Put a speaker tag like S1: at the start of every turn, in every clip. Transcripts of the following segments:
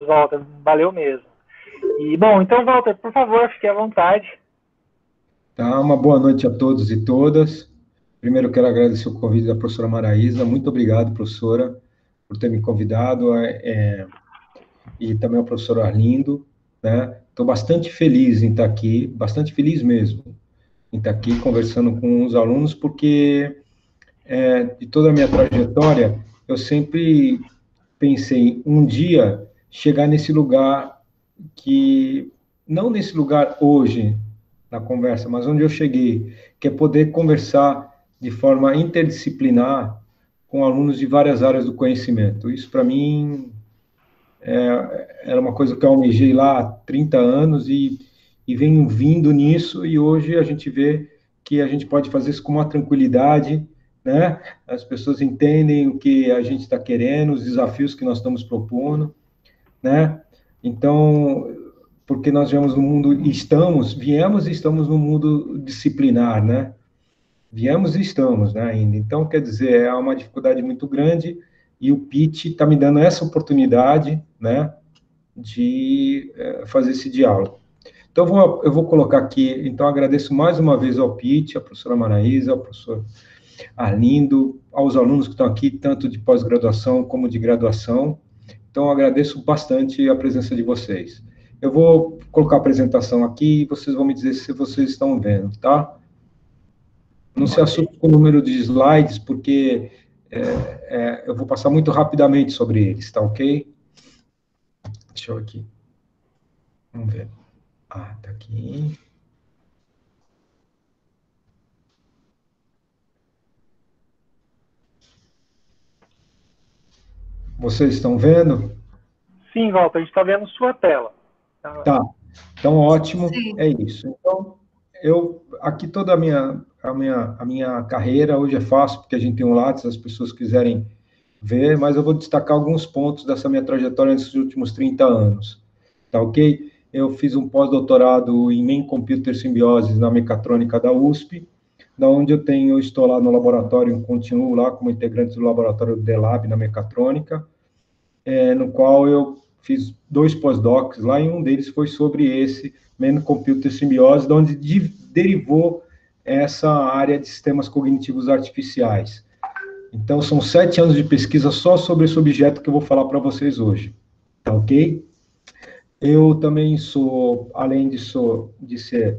S1: Walter, valeu mesmo. E, bom, então, Walter, por favor, fique à vontade.
S2: Tá, uma boa noite a todos e todas. Primeiro, eu quero agradecer o convite da professora Maraísa. Muito obrigado, professora, por ter me convidado, e também ao professor Arlindo, né? Estou bastante feliz em estar aqui, bastante feliz mesmo, em estar aqui conversando com os alunos, porque de toda a minha trajetória, eu sempre pensei um dia chegar nesse lugar que, não nesse lugar hoje, na conversa, mas onde eu cheguei, que é poder conversar de forma interdisciplinar com alunos de várias áreas do conhecimento. Isso, para mim, era uma coisa que eu almejei lá há 30 anos e venho vindo nisso, e hoje a gente vê que a gente pode fazer isso com uma tranquilidade, né? As pessoas entendem o que a gente está querendo, os desafios que nós estamos propondo, né? Então, porque nós viemos no mundo, viemos e estamos no mundo disciplinar, né? Viemos e estamos, né, ainda. Então, quer dizer, é uma dificuldade muito grande e o pitch está me dando essa oportunidade, né, de fazer esse diálogo. Então, eu vou colocar aqui, então, agradeço mais uma vez ao pitch, à professora Maraísa, ao professor Arlindo, aos alunos que estão aqui, tanto de pós-graduação como de graduação. Então, agradeço bastante a presença de vocês. Eu vou colocar a apresentação aqui e vocês vão me dizer se vocês estão vendo, tá? Não se
S1: Ok.
S2: assuste com o número de slides, porque eu vou passar muito rapidamente sobre eles, tá ok? Deixa eu aqui. Vamos ver. Ah, tá aqui. Vocês estão vendo?
S1: Sim, Walter, a gente está vendo sua tela. Tá.
S2: Tá. Então, ótimo.
S3: Sim.
S2: É isso. Então, aqui toda a minha carreira hoje é fácil, porque a gente tem um Lattes, as pessoas quiserem ver, mas eu vou destacar alguns pontos dessa minha trajetória nesses últimos 30 anos. Tá ok? Eu fiz um pós-doutorado em Main Computer Simbioses na mecatrônica da USP, da onde estou lá no laboratório, continuo lá como integrante do laboratório DELAB na mecatrônica, no qual eu fiz 2 pós-docs lá, e um deles foi sobre esse Main Computer Simbiose, de onde derivou essa área de sistemas cognitivos artificiais. Então, são 7 anos de pesquisa só sobre esse objeto que eu vou falar para vocês hoje, tá ok? Eu também sou, além de ser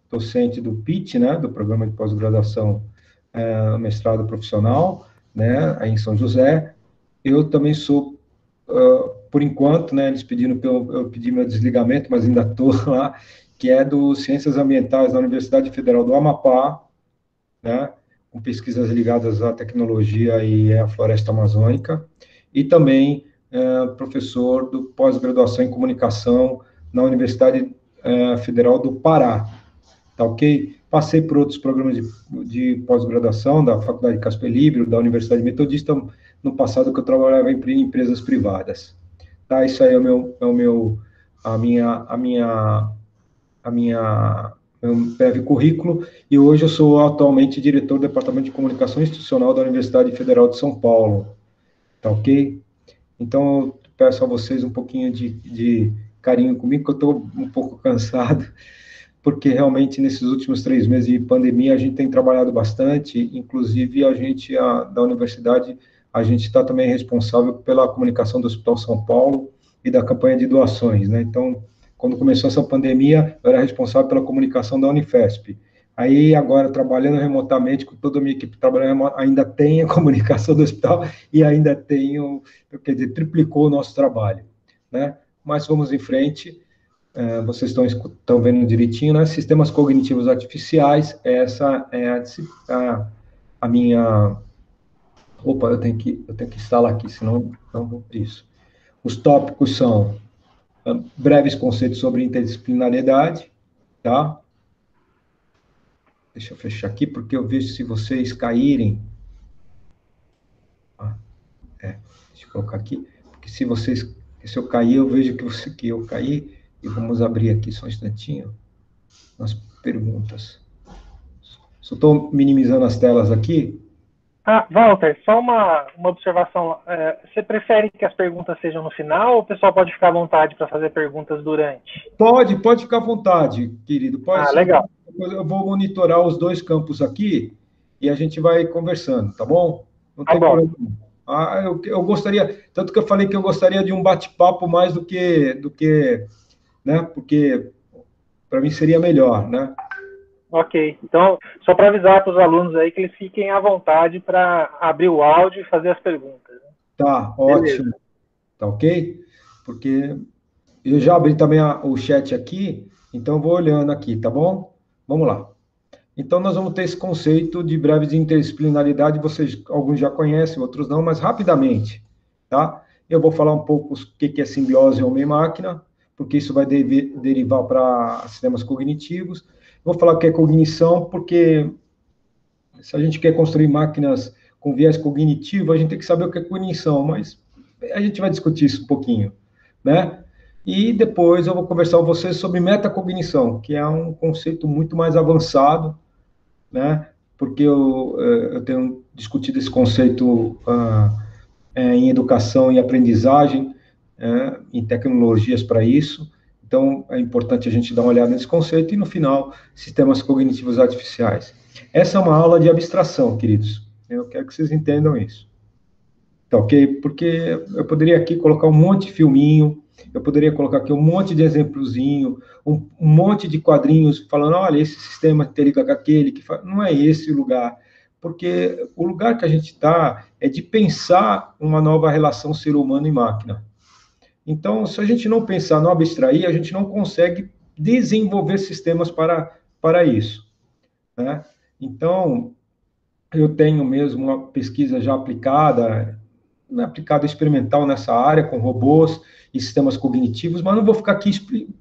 S2: docente do PIT, né, do Programa de Pós-Graduação, Mestrado Profissional, né, aí em São José, eu também sou, por enquanto, né, eles pediram que eu pedi meu desligamento, mas ainda estou lá, que é do Ciências Ambientais da Universidade Federal do Amapá, né, com pesquisas ligadas à tecnologia e à floresta amazônica, e também professor do pós-graduação em comunicação na Universidade Federal do Pará, tá ok? Passei por outros programas de pós-graduação da Faculdade Casper Libero, da Universidade Metodista, no passado que eu trabalhava em empresas privadas. Tá, isso aí a minha, a minha, a minha, meu breve currículo, e hoje eu sou atualmente diretor do Departamento de Comunicação Institucional da Universidade Federal de São Paulo, tá ok? Então, eu peço a vocês um pouquinho de carinho comigo, que eu estou um pouco cansado, porque realmente nesses últimos 3 meses de pandemia a gente tem trabalhado bastante, inclusive da universidade, a gente está também responsável pela comunicação do Hospital São Paulo e da campanha de doações, né? Então, quando começou essa pandemia, eu era responsável pela comunicação da Unifesp. Aí, agora, trabalhando remotamente, com toda a minha equipe trabalhando, ainda tem a comunicação do hospital e ainda tenho, quer dizer, triplicou o nosso trabalho, né? Mas vamos em frente. Vocês estão vendo direitinho, né? Sistemas cognitivos artificiais, essa é a minha... Opa, eu tenho que instalar aqui, senão não, isso. Os tópicos são breves conceitos sobre interdisciplinariedade, tá? Deixa eu fechar aqui, porque eu vejo se vocês caírem. Ah, deixa eu colocar aqui, porque se eu cair, eu vejo que eu caí, e vamos abrir aqui só um instantinho, nas perguntas. Só estou minimizando as telas aqui,
S1: Ah, Walter, só uma observação. Você prefere que as perguntas sejam no final ou o pessoal pode ficar à vontade para fazer perguntas durante?
S2: Pode ficar à vontade, querido. Pode
S1: Ah,
S2: ser.
S1: legal.
S2: Eu vou monitorar os dois campos aqui e a gente vai conversando, tá bom? Não
S1: Tá
S2: tem
S1: bom.
S2: problema. Eu gostaria, tanto que eu falei que eu gostaria de um bate-papo mais do que, né? Porque para mim seria melhor, né?
S1: Ok. Então, só para avisar para os alunos aí que eles fiquem à vontade para abrir o áudio e fazer as perguntas.
S2: Tá,
S1: Beleza.
S2: ótimo, tá ok? Porque eu já abri também o chat aqui, então eu vou olhando aqui, tá bom? Vamos lá. Então, nós vamos ter esse conceito de breves de interdisciplinaridade, vocês, alguns já conhecem, outros não, mas rapidamente, tá? Eu vou falar um pouco o que é simbiose homem-máquina, porque isso vai derivar para sistemas cognitivos. Vou falar o que é cognição, porque se a gente quer construir máquinas com viés cognitivo, a gente tem que saber o que é cognição, mas a gente vai discutir isso um pouquinho, né? E depois eu vou conversar com vocês sobre metacognição, que é um conceito muito mais avançado, né? Porque eu tenho discutido esse conceito em educação e aprendizagem, em tecnologias para isso. Então, é importante a gente dar uma olhada nesse conceito e, no final, sistemas cognitivos artificiais. Essa é uma aula de abstração, queridos. Eu quero que vocês entendam isso. Tá ok? Porque eu poderia aqui colocar um monte de filminho, eu poderia colocar aqui um monte de exemplozinho, um monte de quadrinhos falando, olha, esse sistema interliga com aquele, não é esse o lugar. Porque o lugar que a gente está é de pensar uma nova relação ser humano e máquina. Então, se a gente não pensar, não abstrair, a gente não consegue desenvolver sistemas para isso, né? Então, eu tenho mesmo uma pesquisa já aplicada, aplicada experimental nessa área, com robôs e sistemas cognitivos, mas não vou ficar aqui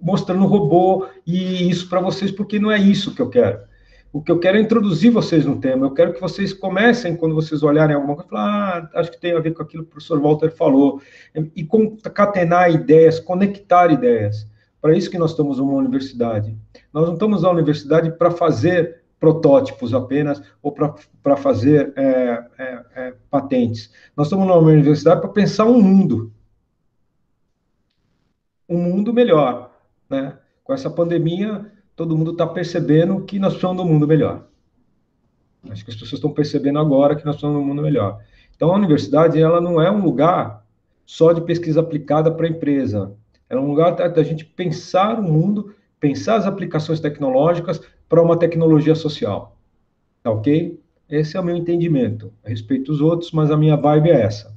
S2: mostrando robô e isso para vocês, porque não é isso que eu quero. O que eu quero é introduzir vocês no tema. Eu quero que vocês comecem, quando vocês olharem alguma coisa, falar, acho que tem a ver com aquilo que o professor Walter falou, e concatenar ideias, conectar ideias. Para isso que nós estamos numa universidade. Nós não estamos na universidade para fazer protótipos apenas, ou para fazer patentes. Nós estamos numa universidade para pensar um mundo melhor, né? Com essa pandemia, todo mundo está percebendo que nós precisamos de um mundo melhor. Acho que as pessoas estão percebendo agora que nós precisamos de um mundo melhor. Então, a universidade, ela não é um lugar só de pesquisa aplicada para a empresa. É um lugar da gente pensar o mundo, pensar as aplicações tecnológicas para uma tecnologia social. Tá ok? Esse é o meu entendimento. A respeito dos outros, mas a minha vibe é essa,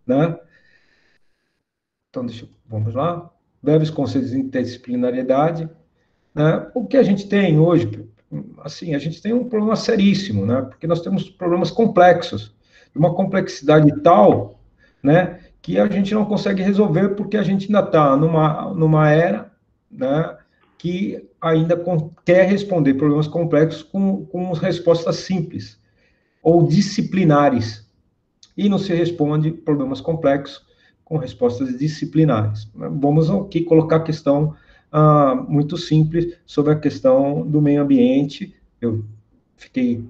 S2: né? Então, vamos lá. Breves conceitos de interdisciplinariedade, né? O que a gente tem hoje, assim, a gente tem um problema seríssimo, né? Porque nós temos problemas complexos, uma complexidade tal, né, que a gente não consegue resolver porque a gente ainda está numa era, né, que ainda quer responder problemas complexos com respostas simples ou disciplinares, e não se responde problemas complexos com respostas disciplinares. Vamos aqui colocar a questão muito simples sobre a questão do meio ambiente. Eu fiquei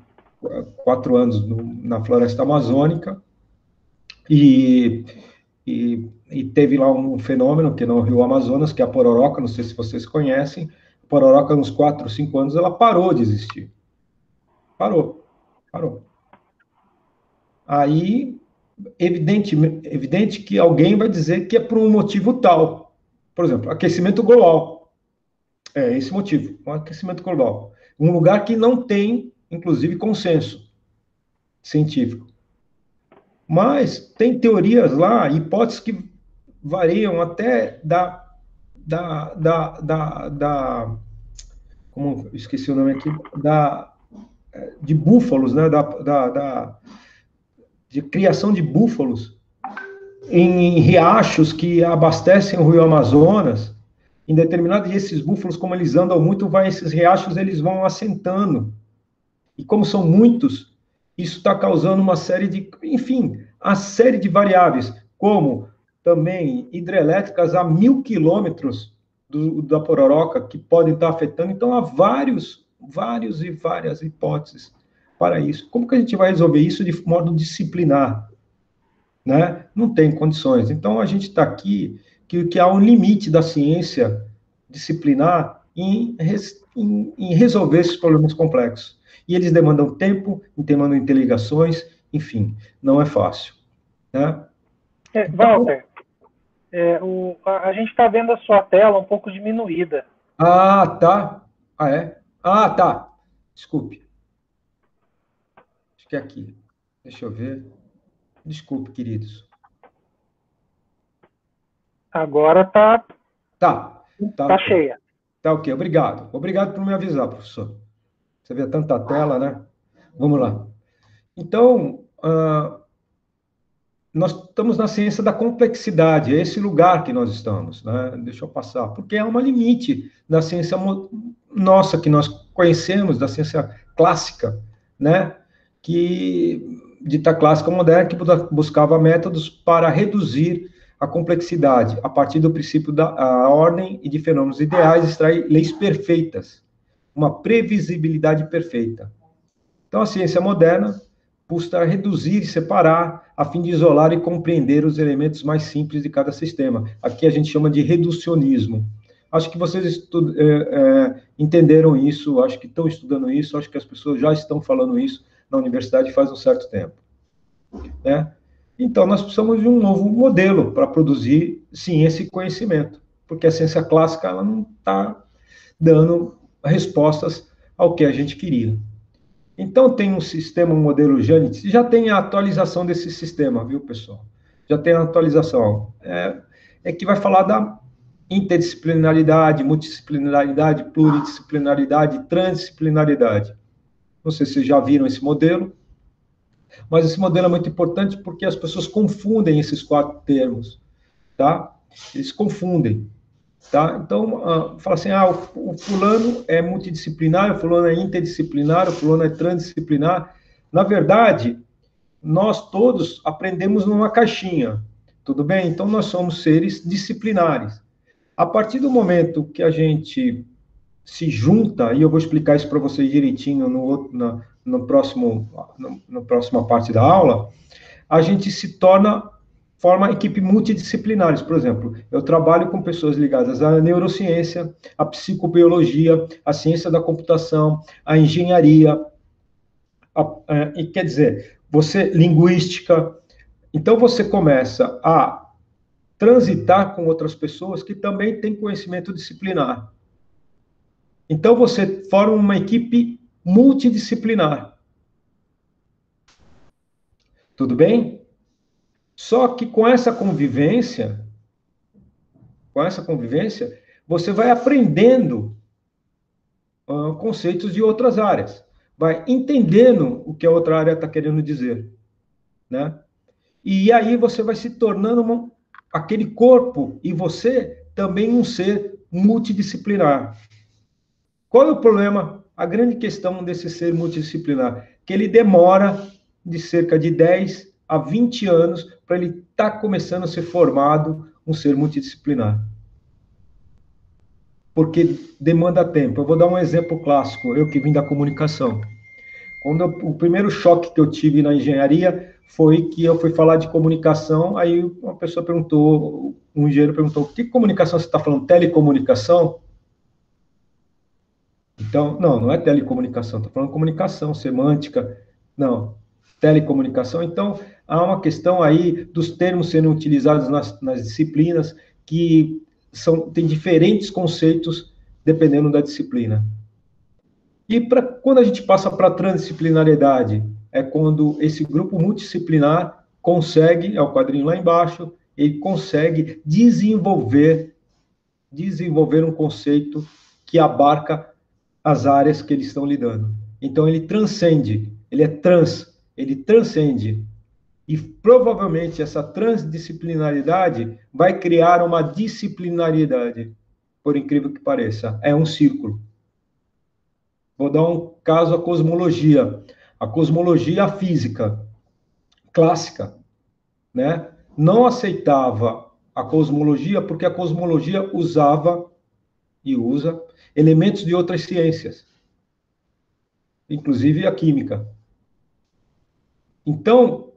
S2: 4 anos na floresta amazônica e, e teve lá um fenômeno que no Rio Amazonas, que é a pororoca, não sei se vocês conhecem. A pororoca, uns 4, 5 anos, ela parou de existir. Parou. Aí evidente que alguém vai dizer que é por um motivo tal. Por exemplo, aquecimento global. É esse motivo, um aquecimento global. Um lugar que não tem, inclusive, consenso científico. Mas tem teorias lá, hipóteses que variam até como esqueci o nome aqui, de búfalos, né? De criação de búfalos em riachos que abastecem o Rio Amazonas, em determinado, e esses búfalos, como eles andam muito, esses riachos eles vão assentando. E como são muitos, isso está causando uma série de, enfim, a série de variáveis, como também hidrelétricas a 1.000 quilômetros da Pororoca, que podem estar afetando. Então, há várias hipóteses para isso. Como que a gente vai resolver isso de modo disciplinar? Né? Não tem condições. Então, a gente está aqui, que há um limite da ciência disciplinar em resolver esses problemas complexos. E eles demandam tempo, demandam interligações, enfim, não é fácil. Né?
S1: Walter, a gente está vendo a sua tela um pouco diminuída.
S2: Ah, tá. Ah, é? Ah, tá. Desculpe. Acho que é aqui. Deixa eu ver. Desculpe, queridos.
S1: Agora tá
S2: Tá
S1: cheia.
S2: Tá ok, obrigado. Obrigado por me avisar, professor. Você vê tanta tela, né? Vamos lá. Então, nós estamos na ciência da complexidade, é esse lugar que nós estamos, né? Deixa eu passar, porque há um limite da ciência nossa, que nós conhecemos, da ciência clássica, né? Que, dita clássica moderna, que buscava métodos para reduzir a complexidade, a partir do princípio da ordem e de fenômenos ideais, extrair leis perfeitas, uma previsibilidade perfeita. Então, a ciência moderna busca reduzir e separar, a fim de isolar e compreender os elementos mais simples de cada sistema. Aqui a gente chama de reducionismo. Acho que vocês entenderam isso, acho que estão estudando isso, acho que as pessoas já estão falando isso na universidade faz um certo tempo. Né? Então, nós precisamos de um novo modelo para produzir ciência e conhecimento, porque a ciência clássica ela não está dando respostas ao que a gente queria. Então, tem um sistema, um modelo Janit, já tem a atualização desse sistema, viu, pessoal? Já tem a atualização. Que vai falar da interdisciplinaridade, multidisciplinaridade, pluridisciplinaridade, transdisciplinaridade. Não sei se vocês já viram esse modelo, mas esse modelo é muito importante porque as pessoas confundem esses 4 termos, tá? Eles confundem. Tá? Então, fala assim, o fulano é multidisciplinar, o fulano é interdisciplinar, o fulano é transdisciplinar. Na verdade, nós todos aprendemos numa caixinha, tudo bem? Então, nós somos seres disciplinares. A partir do momento que a gente se junta, e eu vou explicar isso para vocês direitinho na próxima parte da aula, a gente se forma equipe multidisciplinares. Por exemplo, eu trabalho com pessoas ligadas à neurociência, à psicobiologia, à ciência da computação, à engenharia, e quer dizer, linguística. Então, você começa a transitar com outras pessoas que também têm conhecimento disciplinar. Então, você forma uma equipe multidisciplinar. Tudo bem? Só que com essa convivência, você vai aprendendo conceitos de outras áreas, vai entendendo o que a outra área está querendo dizer, né? E aí você vai se tornando aquele corpo e você também um ser multidisciplinar. Qual é o problema? A grande questão desse ser multidisciplinar, que ele demora de cerca de 10 a 20 anos para ele estar começando a ser formado um ser multidisciplinar. Porque demanda tempo. Eu vou dar um exemplo clássico, eu que vim da comunicação. O primeiro choque que eu tive na engenharia foi que eu fui falar de comunicação, aí uma pessoa perguntou, um engenheiro perguntou, que comunicação você está falando? Telecomunicação? Então, não é telecomunicação, estou falando comunicação, semântica, não, telecomunicação. Então, há uma questão aí dos termos sendo utilizados nas disciplinas que tem diferentes conceitos dependendo da disciplina. E quando a gente passa para a transdisciplinariedade, é quando esse grupo multidisciplinar consegue, é o quadrinho lá embaixo, ele consegue desenvolver um conceito que abarca as áreas que eles estão lidando. Então, ele transcende, ele transcende. E provavelmente essa transdisciplinaridade vai criar uma disciplinariedade, por incrível que pareça. É um círculo. Vou dar um caso, a cosmologia. A cosmologia física clássica, né, não aceitava a cosmologia porque a cosmologia usava e usa elementos de outras ciências, inclusive a química. Então,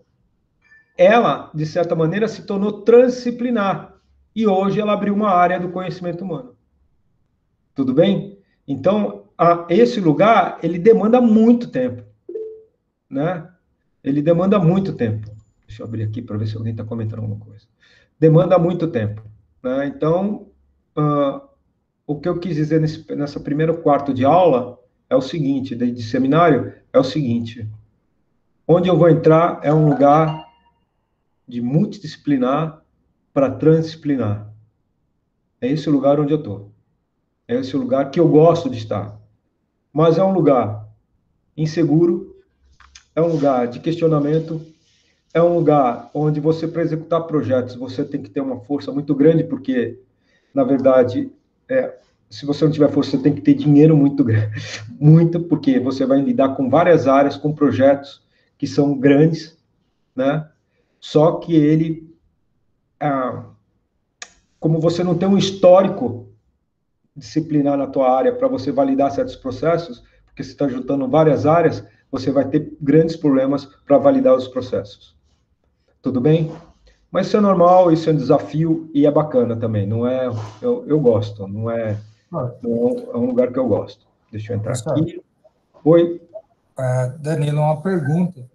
S2: ela, de certa maneira, se tornou transdisciplinar. E hoje ela abriu uma área do conhecimento humano. Tudo bem? Então, esse lugar, ele demanda muito tempo, né? Ele demanda muito tempo. Deixa eu abrir aqui para ver se alguém está comentando alguma coisa. Demanda muito tempo, né? Então, o que eu quis dizer nessa primeiro quarto de aula é o seguinte, de seminário, é o seguinte: onde eu vou entrar é um lugar de multidisciplinar para transdisciplinar. É esse o lugar onde eu estou. É esse o lugar que eu gosto de estar. Mas é um lugar inseguro, é um lugar de questionamento, é um lugar onde você, para executar projetos, você tem que ter uma força muito grande, porque, na verdade, se você não tiver força, você tem que ter dinheiro muito grande, muito, porque você vai lidar com várias áreas, com projetos que são grandes, né? Só que ele, como você não tem um histórico disciplinar na tua área para você validar certos processos, porque você está juntando várias áreas, você vai ter grandes problemas para validar os processos. Tudo bem? Mas isso é normal, isso é um desafio e é bacana também. Não é, eu gosto, não é um lugar que eu gosto. Deixa eu entrar aqui. Oi.
S3: Danilo, uma pergunta.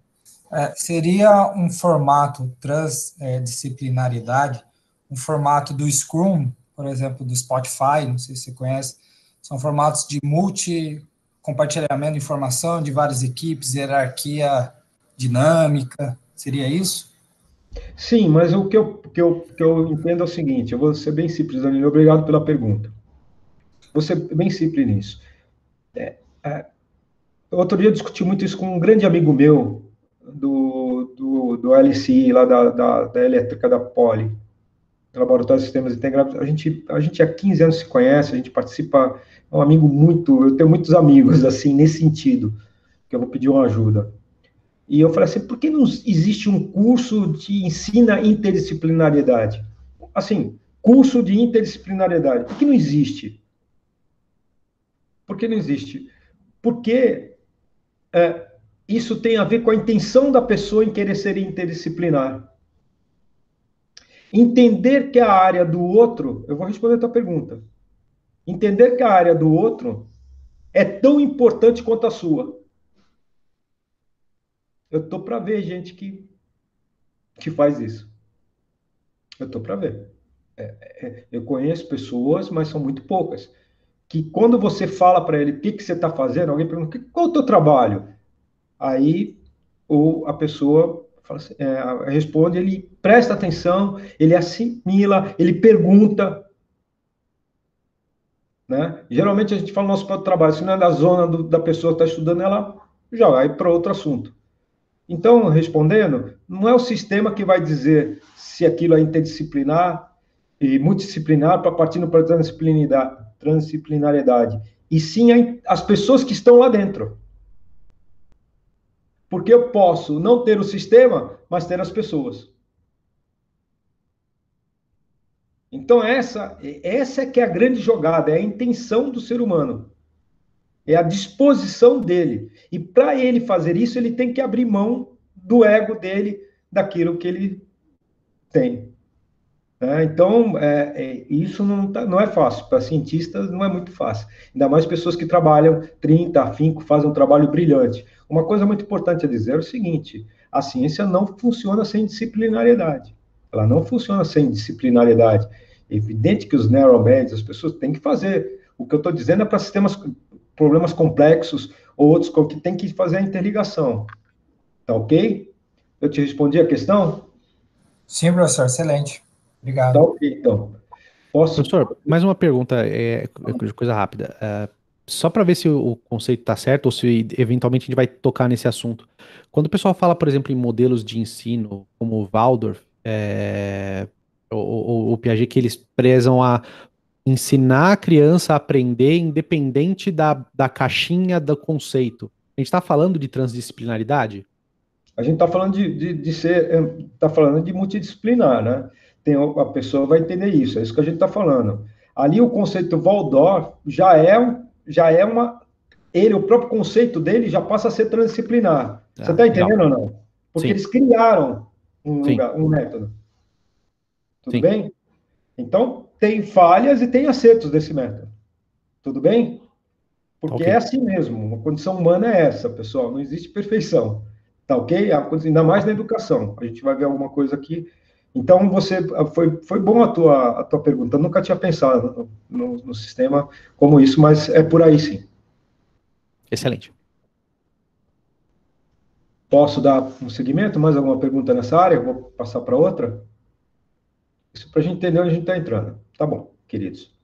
S3: Seria um formato transdisciplinaridade, um formato do Scrum, por exemplo, do Spotify, não sei se você conhece, são formatos de multi-compartilhamento de informação de várias equipes, hierarquia dinâmica, seria isso?
S2: Sim, mas o que eu entendo é o seguinte, eu vou ser bem simples, Danilo, obrigado pela pergunta. Vou ser bem simples nisso. Outro dia eu discuti muito isso com um grande amigo meu, do LCI, lá da elétrica da Poli, Laboratório de Sistemas Integrados. A gente há 15 anos se conhece, a gente participa, é um amigo eu tenho muitos amigos, assim, nesse sentido, que eu vou pedir uma ajuda. E eu falei assim, por que não existe um curso de ensina interdisciplinariedade? Assim, curso de interdisciplinariedade. Por que não existe? Por que não existe? Porque isso tem a ver com a intenção da pessoa em querer ser interdisciplinar. Entender que a área do outro, eu vou responder a tua pergunta. Entender que a área do outro é tão importante quanto a sua. Eu estou para ver gente que faz isso. Eu estou para ver. Eu conheço pessoas, mas são muito poucas, que quando você fala para ele o que você está fazendo, alguém pergunta, qual é o teu trabalho? Aí a pessoa assim, responde, ele presta atenção, ele assimila, ele pergunta. Né? Geralmente a gente fala nosso próprio trabalho, se não é da zona da pessoa que está estudando, ela já vai para outro assunto. Então, respondendo, não é o sistema que vai dizer se aquilo é interdisciplinar e multidisciplinar para partindo para a transdisciplinariedade, e sim as pessoas que estão lá dentro. Porque eu posso não ter o sistema, mas ter as pessoas. Então, essa é que é a grande jogada, é a intenção do ser humano. É a disposição dele. E para ele fazer isso, ele tem que abrir mão do ego dele, daquilo que ele tem. Então, isso não é fácil. Para cientistas, não é muito fácil. Ainda mais pessoas que trabalham 30, afinco, fazem um trabalho brilhante. Uma coisa muito importante a dizer é o seguinte: a ciência não funciona sem disciplinariedade. Ela não funciona sem disciplinariedade. É evidente que os narrowbands, as pessoas têm que fazer. O que eu estou dizendo é para problemas complexos ou outros que tem que fazer a interligação. Tá ok? Eu te respondi a questão?
S3: Sim, professor, excelente. Obrigado.
S2: Tá ok, então.
S4: Professor, mais uma pergunta, coisa rápida. Só para ver se o conceito está certo ou se eventualmente a gente vai tocar nesse assunto. Quando o pessoal fala, por exemplo, em modelos de ensino, como o Waldorf, ou o Piaget, que eles prezam a ensinar a criança a aprender independente da caixinha do conceito. A gente está falando de transdisciplinaridade?
S2: A gente está falando está falando de multidisciplinar, né? A pessoa vai entender isso, é isso que a gente está falando. Ali o conceito Waldorf o próprio conceito dele já passa a ser transdisciplinar. Você está entendendo ou não? Porque
S4: Sim.
S2: eles criaram um
S4: Sim.
S2: lugar, um método. Tudo
S4: Sim.
S2: bem? Então, tem falhas e tem acertos desse método. Tudo bem? Porque
S4: Ok.
S2: é assim mesmo. A condição humana é essa, pessoal. Não existe perfeição. Tá ok? Ainda mais na educação. A gente vai ver alguma coisa aqui. Então, foi bom a tua pergunta. Eu nunca tinha pensado no sistema como isso, mas é por aí sim.
S4: Excelente.
S2: Posso dar um segmento? Mais alguma pergunta nessa área? Vou passar para outra. Isso para a gente entender onde a gente está entrando. Tá bom, queridos.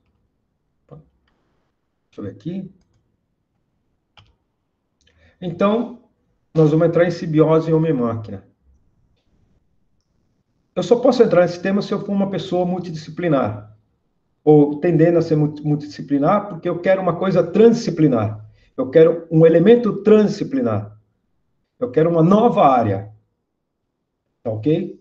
S2: Deixa eu ver aqui. Então, nós vamos entrar em simbiose homem-máquina. Eu só posso entrar nesse tema se eu for uma pessoa multidisciplinar, ou tendendo a ser multidisciplinar, porque eu quero uma coisa transdisciplinar. Eu quero um elemento transdisciplinar. Eu quero uma nova área. Tá ok?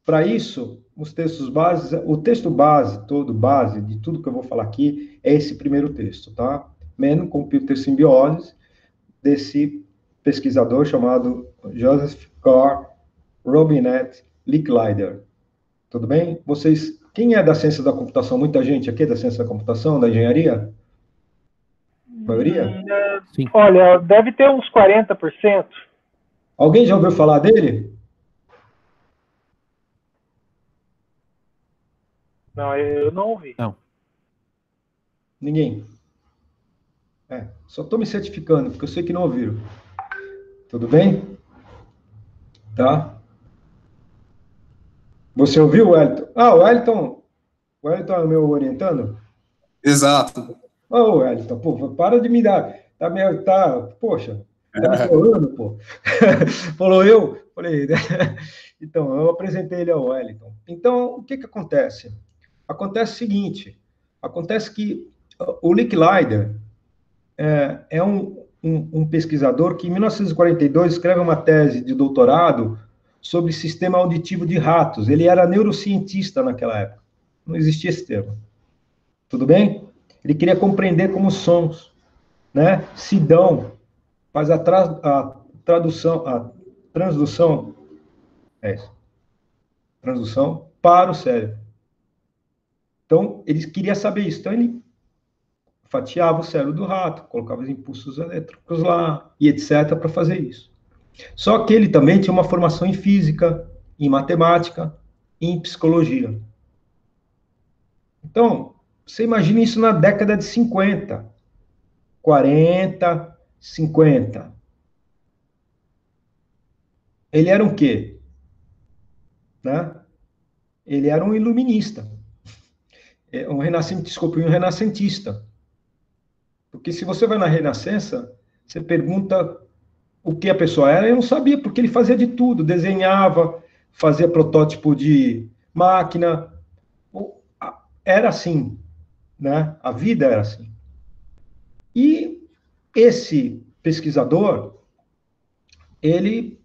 S2: Para isso, os textos bases, o texto base, todo base de tudo que eu vou falar aqui, é esse primeiro texto, tá? Man, Computer Symbiosis, desse pesquisador chamado Joseph Carr Robinette Licklider. Tudo bem? Vocês, quem é da ciência da computação? Muita gente aqui é da ciência da computação, da engenharia? A maioria?
S4: Sim.
S1: Olha, deve ter uns 40%.
S2: Alguém já ouviu falar dele?
S1: Não, eu não ouvi.
S4: Não.
S2: Ninguém? Só estou me certificando, porque eu sei que não ouviram. Tudo bem? Tá? Você ouviu, Wellington? Ah, o Wellington é o meu orientando?
S5: Exato.
S2: Ô, Wellington, pô, para de me dar. Poxa, tá me falando, pô. Falou eu? Falei, né? Então, eu apresentei ele ao Wellington. Então, o que acontece? Acontece o seguinte, acontece que o Licklider é um pesquisador que, em 1942, escreve uma tese de doutorado sobre sistema auditivo de ratos. Ele era neurocientista naquela época. Não existia esse termo. Tudo bem? Ele queria compreender como os sons, né, se dão, faz a tradução, a transdução, transdução para o cérebro. Então, ele queria saber isso. Então, ele fatiava o cérebro do rato, colocava os impulsos elétricos lá, e etc., para fazer isso. Só que ele também tinha uma formação em física, em matemática, e em psicologia. Então, você imagina isso na década de 50, 40, 50. Ele era um quê? Né? Ele era um iluminista. Um renascentista. Porque se você vai na Renascença, você pergunta o que a pessoa era, eu não sabia, porque ele fazia de tudo, desenhava, fazia protótipo de máquina, era assim, né? A vida era assim. E esse pesquisador, ele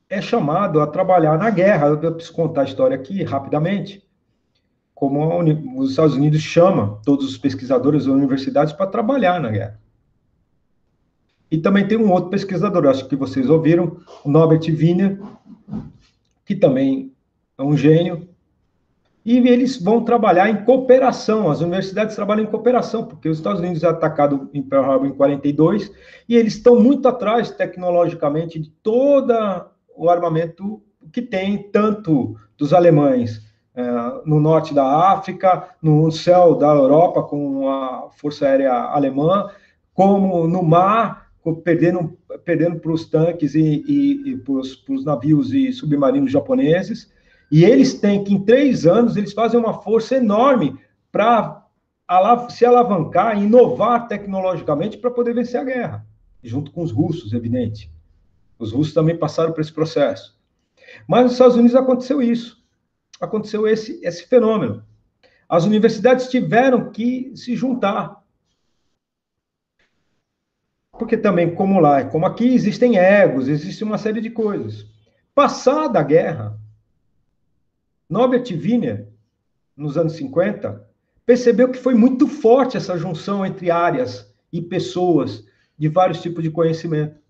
S2: é chamado a trabalhar na guerra. Eu preciso contar a história aqui rapidamente, como os Estados Unidos chama todos os pesquisadores das universidades para trabalhar na guerra. E também tem um outro pesquisador, acho que vocês ouviram, o Norbert Wiener, que também é um gênio, e eles vão trabalhar em cooperação, as universidades trabalham em cooperação, porque os Estados Unidos é atacado em Pearl Harbor em 42, e eles estão muito atrás, tecnologicamente, de todo o armamento que tem, tanto dos alemães no norte da África, no céu da Europa, com a Força Aérea Alemã, como no mar, perdendo para os tanques e para os navios e submarinos japoneses. E eles têm que, em 3 anos, eles fazem uma força enorme para se alavancar e inovar tecnologicamente para poder vencer a guerra, junto com os russos, evidente. Os russos também passaram por esse processo. Mas nos Estados Unidos aconteceu isso. Aconteceu esse fenômeno. As universidades tiveram que se juntar. Porque também, como lá, como aqui, existem egos, existe uma série de coisas. Passada a guerra, Norbert Wiener, nos anos 50, percebeu que foi muito forte essa junção entre áreas e pessoas de vários tipos de conhecimento.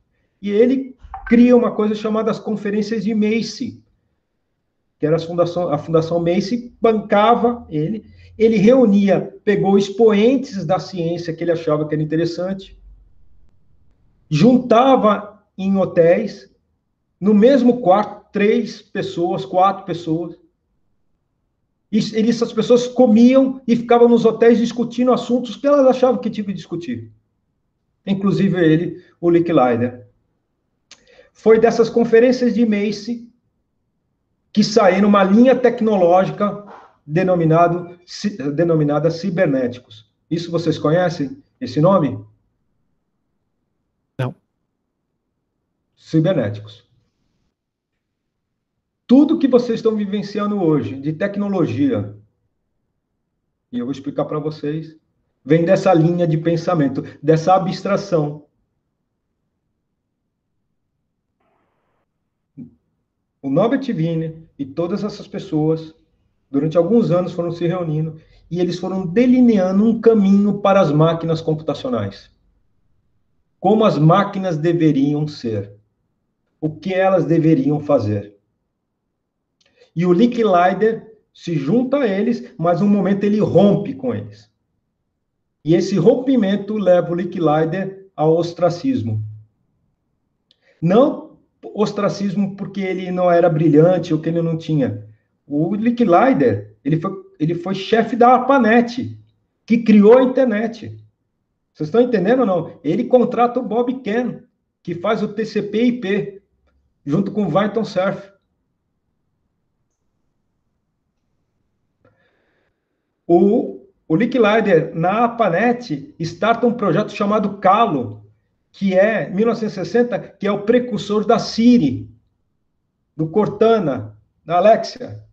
S2: E ele cria uma coisa chamada as conferências de Macy, que era a Fundação Macy bancava ele reunia, pegou expoentes da ciência que ele achava que era interessante, juntava em hotéis, no mesmo quarto, 3 pessoas, 4 pessoas, e essas pessoas comiam e ficavam nos hotéis discutindo assuntos que elas achavam que tinham que discutir. Inclusive ele, o Licklider. Foi dessas conferências de Macy que saíram uma linha tecnológica denominada cibernéticos. Isso vocês conhecem, esse nome?
S4: Não.
S2: Cibernéticos. Tudo que vocês estão vivenciando hoje, de tecnologia, e eu vou explicar para vocês, vem dessa linha de pensamento, dessa abstração. O Norbert Wiener e todas essas pessoas, durante alguns anos, foram se reunindo e eles foram delineando um caminho para as máquinas computacionais. Como as máquinas deveriam ser. O que elas deveriam fazer. E o Licklider se junta a eles, mas num momento ele rompe com eles. E esse rompimento leva o Licklider ao ostracismo. Não ostracismo porque ele não era brilhante ou que ele não tinha. O Licklider, ele foi chefe da ARPANET, que criou a internet. Vocês estão entendendo ou não? Ele contrata o Bob Kahn, que faz o TCP/IP, junto com o Vinton Cerf. O Licklider, na ARPANET, starta um projeto chamado Calo, que é, 1960, que é o precursor da Siri, do Cortana, da Alexia.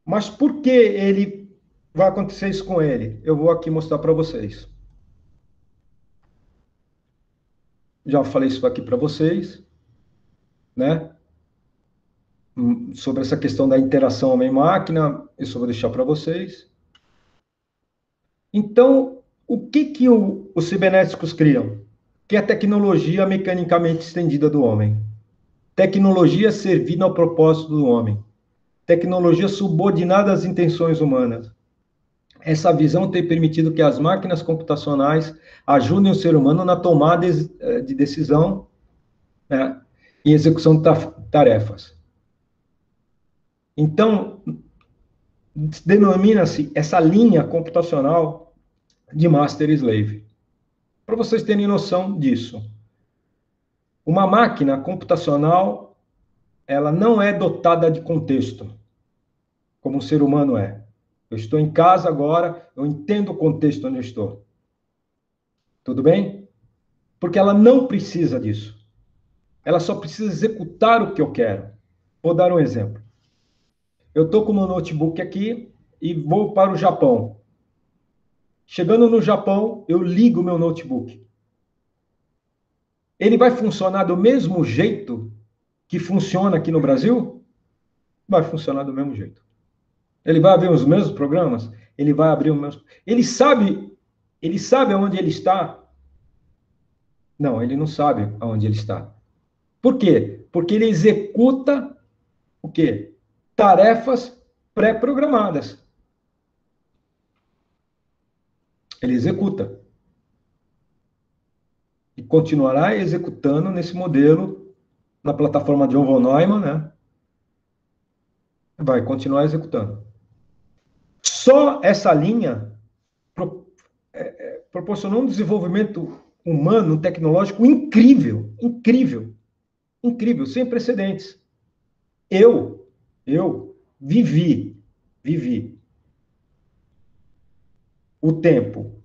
S2: Mas por que ele vai acontecer isso com ele? Eu vou aqui mostrar para vocês. Já falei isso aqui para vocês, né? Sobre essa questão da interação homem-máquina, isso eu vou deixar para vocês. Então, o que os cibernéticos criam? Que é a tecnologia mecanicamente estendida do homem. Tecnologia servindo ao propósito do homem. Tecnologia subordinada às intenções humanas. Essa visão tem permitido que as máquinas computacionais ajudem o ser humano na tomada de decisão, né, e execução de tarefas. Então, denomina-se essa linha computacional de Master e Slave. Para vocês terem noção disso. Uma máquina computacional, ela não é dotada de contexto, como o ser humano é. Eu estou em casa agora, eu entendo o contexto onde eu estou. Tudo bem? Porque ela não precisa disso. Ela só precisa executar o que eu quero. Vou dar um exemplo. Eu estou com o meu notebook aqui e vou para o Japão. Chegando no Japão, eu ligo o meu notebook. Ele vai funcionar do mesmo jeito que funciona aqui no Brasil? Vai funcionar do mesmo jeito. Ele vai abrir os mesmos programas? Ele vai abrir o mesmo... Ele sabe aonde ele está? Não, ele não sabe aonde ele está. Por quê? Porque ele executa o quê? Tarefas pré-programadas. Ele executa. E continuará executando nesse modelo na plataforma John von Neumann, né? Vai continuar executando. Só essa linha proporcionou um desenvolvimento humano, tecnológico incrível, incrível, incrível, sem precedentes. Eu vivi o tempo,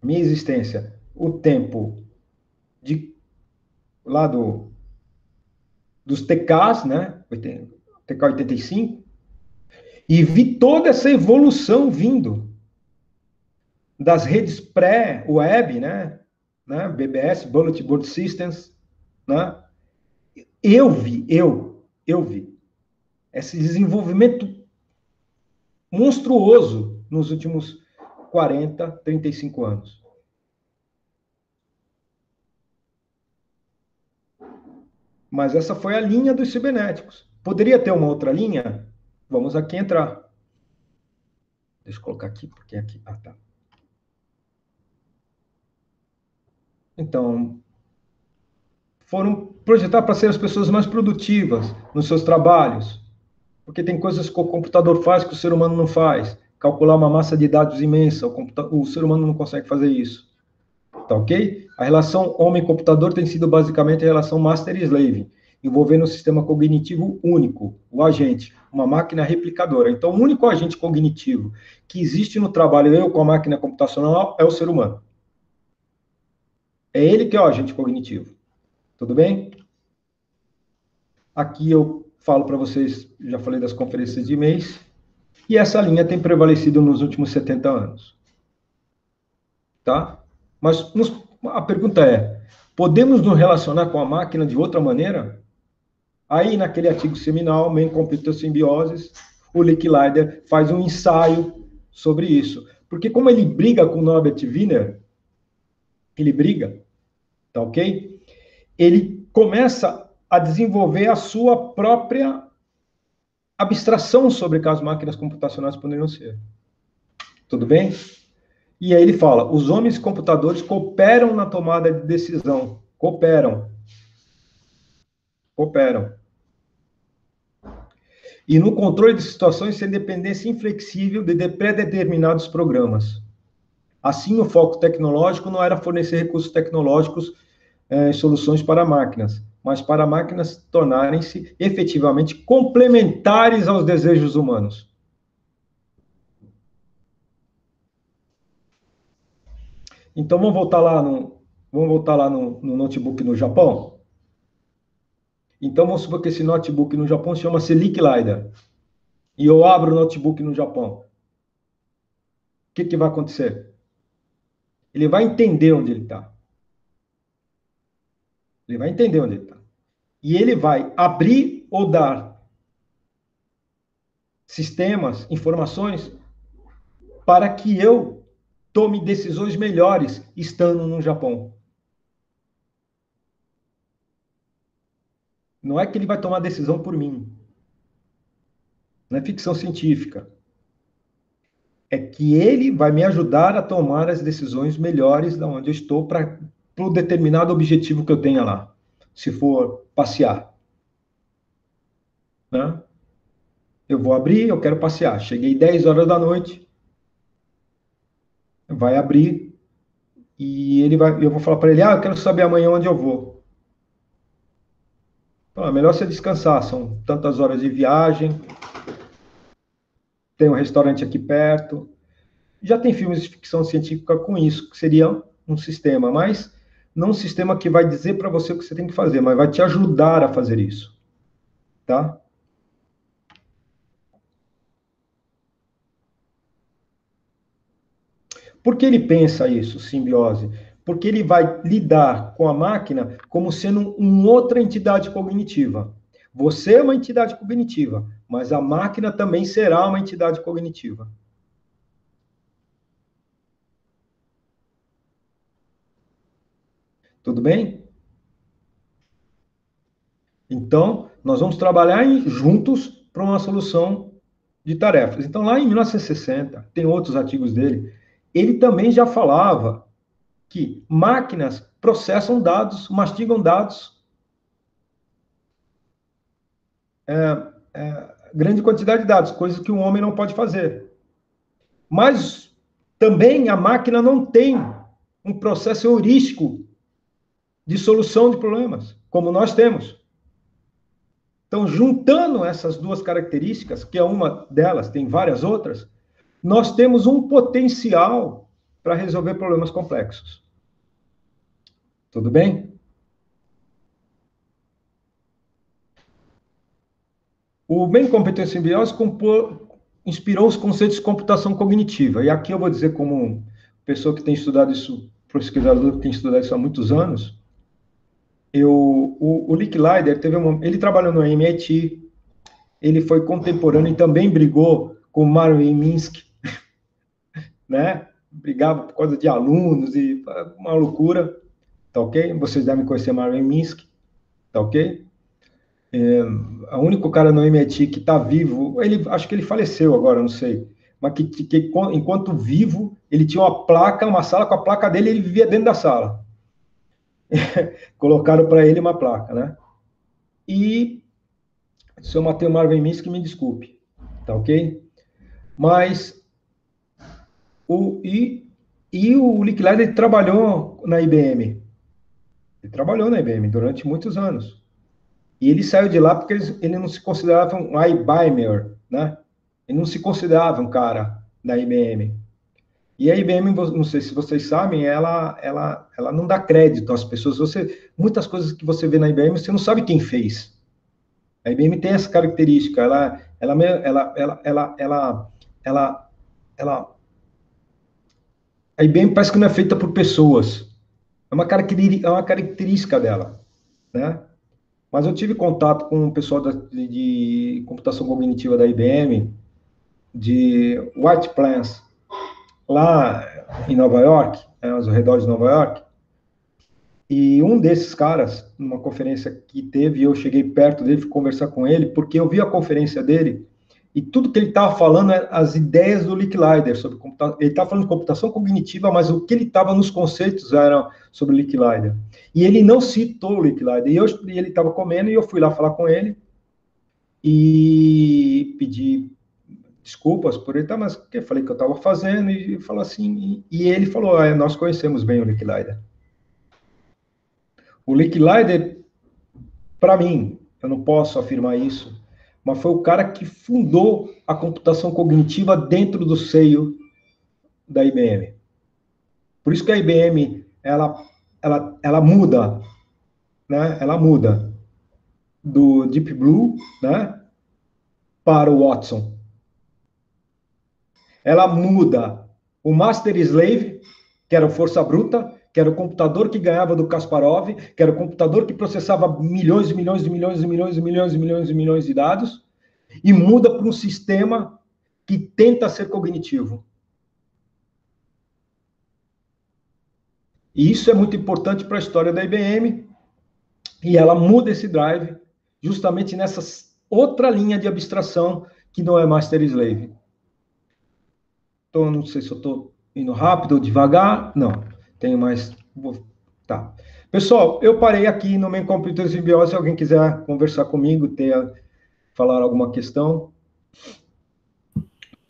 S2: minha existência, o tempo lá dos TKs, né? TK 85, e vi toda essa evolução vindo das redes pré-web, né? BBS, Bulletin Board Systems, né? Eu vi esse desenvolvimento monstruoso nos últimos 40, 35 anos. Mas essa foi a linha dos cibernéticos. Poderia ter uma outra linha? Vamos aqui entrar. Deixa eu colocar aqui, porque aqui... Ah, tá. Então, foram projetar para ser as pessoas mais produtivas nos seus trabalhos. Porque tem coisas que o computador faz que o ser humano não faz. Calcular uma massa de dados imensa, o ser humano não consegue fazer isso. Tá ok? A relação homem-computador tem sido basicamente a relação master e slave, envolvendo um sistema cognitivo único, o agente, uma máquina replicadora. Então, o único agente cognitivo que existe no trabalho eu com a máquina computacional é o ser humano. É ele que é o agente cognitivo. Tudo bem? Aqui eu falo para vocês, já falei das conferências de e-mails, e essa linha tem prevalecido nos últimos 70 anos. Tá? Mas a pergunta é, podemos nos relacionar com a máquina de outra maneira? Aí, naquele artigo seminal, Man Computer Symbiosis, o Licklider faz um ensaio sobre isso. Porque como ele briga com o Norbert Wiener, ele briga, tá ok? Ele começa a desenvolver a sua própria abstração sobre que as máquinas computacionais poderiam ser. Tudo bem? E aí ele fala, os homens e computadores cooperam na tomada de decisão. Cooperam. E no controle de situações sem dependência inflexível de pré-determinados programas. Assim, o foco tecnológico não era fornecer recursos tecnológicos soluções para máquinas, mas para máquinas tornarem-se efetivamente complementares aos desejos humanos. Então, vamos voltar lá no notebook no Japão? Então, vamos supor que esse notebook no Japão chama-se Licklider. E eu abro o notebook no Japão. O que vai acontecer? Ele vai entender onde ele está. Ele vai entender onde ele está. E ele vai abrir ou dar sistemas, informações, para que eu tome decisões melhores estando no Japão. Não é que ele vai tomar decisão por mim. Não é ficção científica. É que ele vai me ajudar a tomar as decisões melhores da onde eu estou para o determinado objetivo que eu tenha lá. Se for passear. Né? Eu vou abrir, eu quero passear. Cheguei 10 horas da noite. Vai abrir e eu vou falar para ele, eu quero saber amanhã onde eu vou. Então, é melhor você descansar, são tantas horas de viagem, tem um restaurante aqui perto. Já tem filmes de ficção científica com isso, que seria um sistema, mas não um sistema que vai dizer para você o que você tem que fazer, mas vai te ajudar a fazer isso. Tá? Por que ele pensa isso, simbiose? Porque ele vai lidar com a máquina como sendo uma outra entidade cognitiva. Você é uma entidade cognitiva, mas a máquina também será uma entidade cognitiva. Tudo bem? Então, nós vamos trabalhar juntos para uma solução de tarefas. Então, lá em 1960, tem outros artigos dele, ele também já falava que máquinas processam dados, mastigam dados, grande quantidade de dados, coisas que um homem não pode fazer. Mas também a máquina não tem um processo heurístico de solução de problemas, como nós temos. Então, juntando essas duas características, que é uma delas, tem várias outras, nós temos um potencial para resolver problemas complexos. Tudo bem? O Man Computer Symbiosis inspirou os conceitos de computação cognitiva. E aqui eu vou dizer como pessoa que tem estudado isso, pesquisador que tem estudado isso há muitos anos, o Licklider ele trabalhou no MIT, ele foi contemporâneo e também brigou com o Marvin Minsky, né? Brigava por causa de alunos e uma loucura, tá ok? Vocês devem conhecer Marvin Minsky, tá ok? O único cara no MIT que está vivo, acho que ele faleceu agora, não sei, mas que enquanto vivo, ele tinha uma sala com a placa dele, ele vivia dentro da sala. Colocaram para ele uma placa, né? E se eu matei o Marvin Minsky, me desculpe, tá ok? Mas o Nick Leider trabalhou na IBM. Ele trabalhou na IBM durante muitos anos. E ele saiu de lá porque ele não se considerava um IBMer, né? Ele não se considerava um cara da IBM. E a IBM, não sei se vocês sabem, ela não dá crédito às pessoas. Muitas coisas que você vê na IBM, você não sabe quem fez. A IBM tem essa característica. A IBM parece que não é feita por pessoas. É uma característica dela, né? Mas eu tive contato com o pessoal de computação cognitiva da IBM, de White Plains, lá em Nova York, aos arredores de Nova York, e um desses caras, numa conferência que teve, eu cheguei perto dele, fui conversar com ele, porque eu vi a conferência dele, e tudo que ele estava falando é as ideias do Nick Leider sobre computação. Ele estava falando de computação cognitiva, mas o que ele estava nos conceitos era sobre o Nick Leider. E ele não citou o Nick Leider. E ele estava comendo, e eu fui lá falar com ele, e pedi desculpas por ele, mas eu falei que eu estava fazendo, e falou assim, e ele falou, nós conhecemos bem o Nick Leider. O Nick Leider, para mim, eu não posso afirmar isso, mas foi o cara que fundou a computação cognitiva dentro do seio da IBM. Por isso que a IBM, ela muda, né? Ela muda do Deep Blue, né, para o Watson. Ela muda o Master Slave, que era o Força Bruta, que era o computador que ganhava do Kasparov, que era o computador que processava milhões e milhões e milhões e milhões e milhões e milhões e milhões de dados, e muda para um sistema que tenta ser cognitivo. E isso é muito importante para a história da IBM, e ela muda esse drive justamente nessa outra linha de abstração que não é Master Slave. Então, não sei se eu estou indo rápido ou devagar. Não, tenho mais. Tá. Pessoal, eu parei aqui no Main Computer Simbiose. Se alguém quiser conversar comigo, falar alguma questão.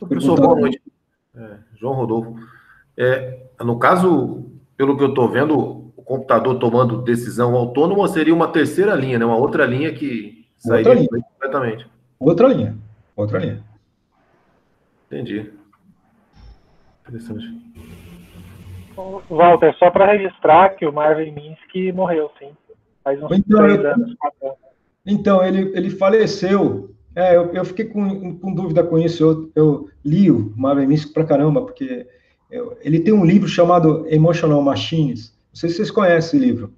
S5: Pessoal, boa noite. João Rodolfo. No caso, pelo que eu estou vendo, o computador tomando decisão autônoma seria uma terceira linha, né? Uma outra linha que sairia completamente.
S2: Outra linha.
S5: Entendi. Interessante.
S1: Walter, só para registrar que o Marvin Minsky morreu, sim. Faz uns 3 anos.
S2: Então, ele faleceu. Eu fiquei com dúvida com isso. Eu li o Marvin Minsky pra caramba, porque ele tem um livro chamado Emotional Machines. Não sei se vocês conhecem esse livro.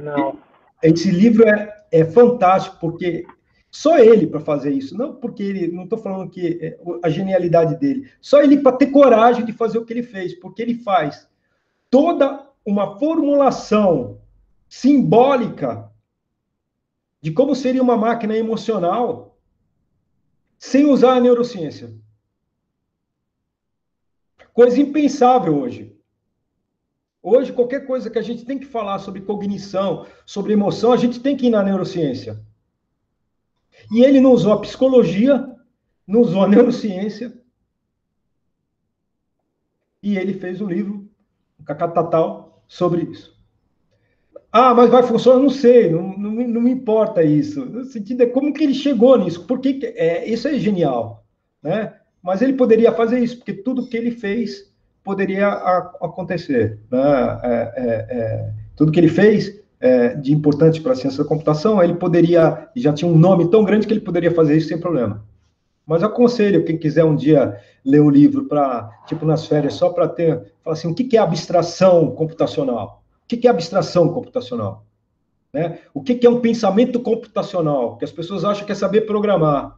S1: Não.
S2: Esse livro é fantástico, porque só ele para fazer isso, não porque ele, não estou falando que a genialidade dele, só ele para ter coragem de fazer o que ele fez, porque ele faz toda uma formulação simbólica de como seria uma máquina emocional sem usar a neurociência. Coisa impensável hoje. Hoje, qualquer coisa que a gente tem que falar sobre cognição, sobre emoção, a gente tem que ir na neurociência. E ele não usou a psicologia, não usou a neurociência, e ele fez um livro, um cacatatal, sobre isso. Mas vai funcionar? Não sei, não me importa isso. No sentido é como que ele chegou nisso, porque isso é genial, né? Mas ele poderia fazer isso, porque tudo que ele fez poderia acontecer, né? Tudo que ele fez de importante para a ciência da computação, ele poderia, já tinha um nome tão grande que ele poderia fazer isso sem problema. Mas eu aconselho, quem quiser um dia ler um livro tipo nas férias, só para falar assim, o que é abstração computacional? O que é abstração computacional? Né? O que é um pensamento computacional? Porque as pessoas acham que é saber programar.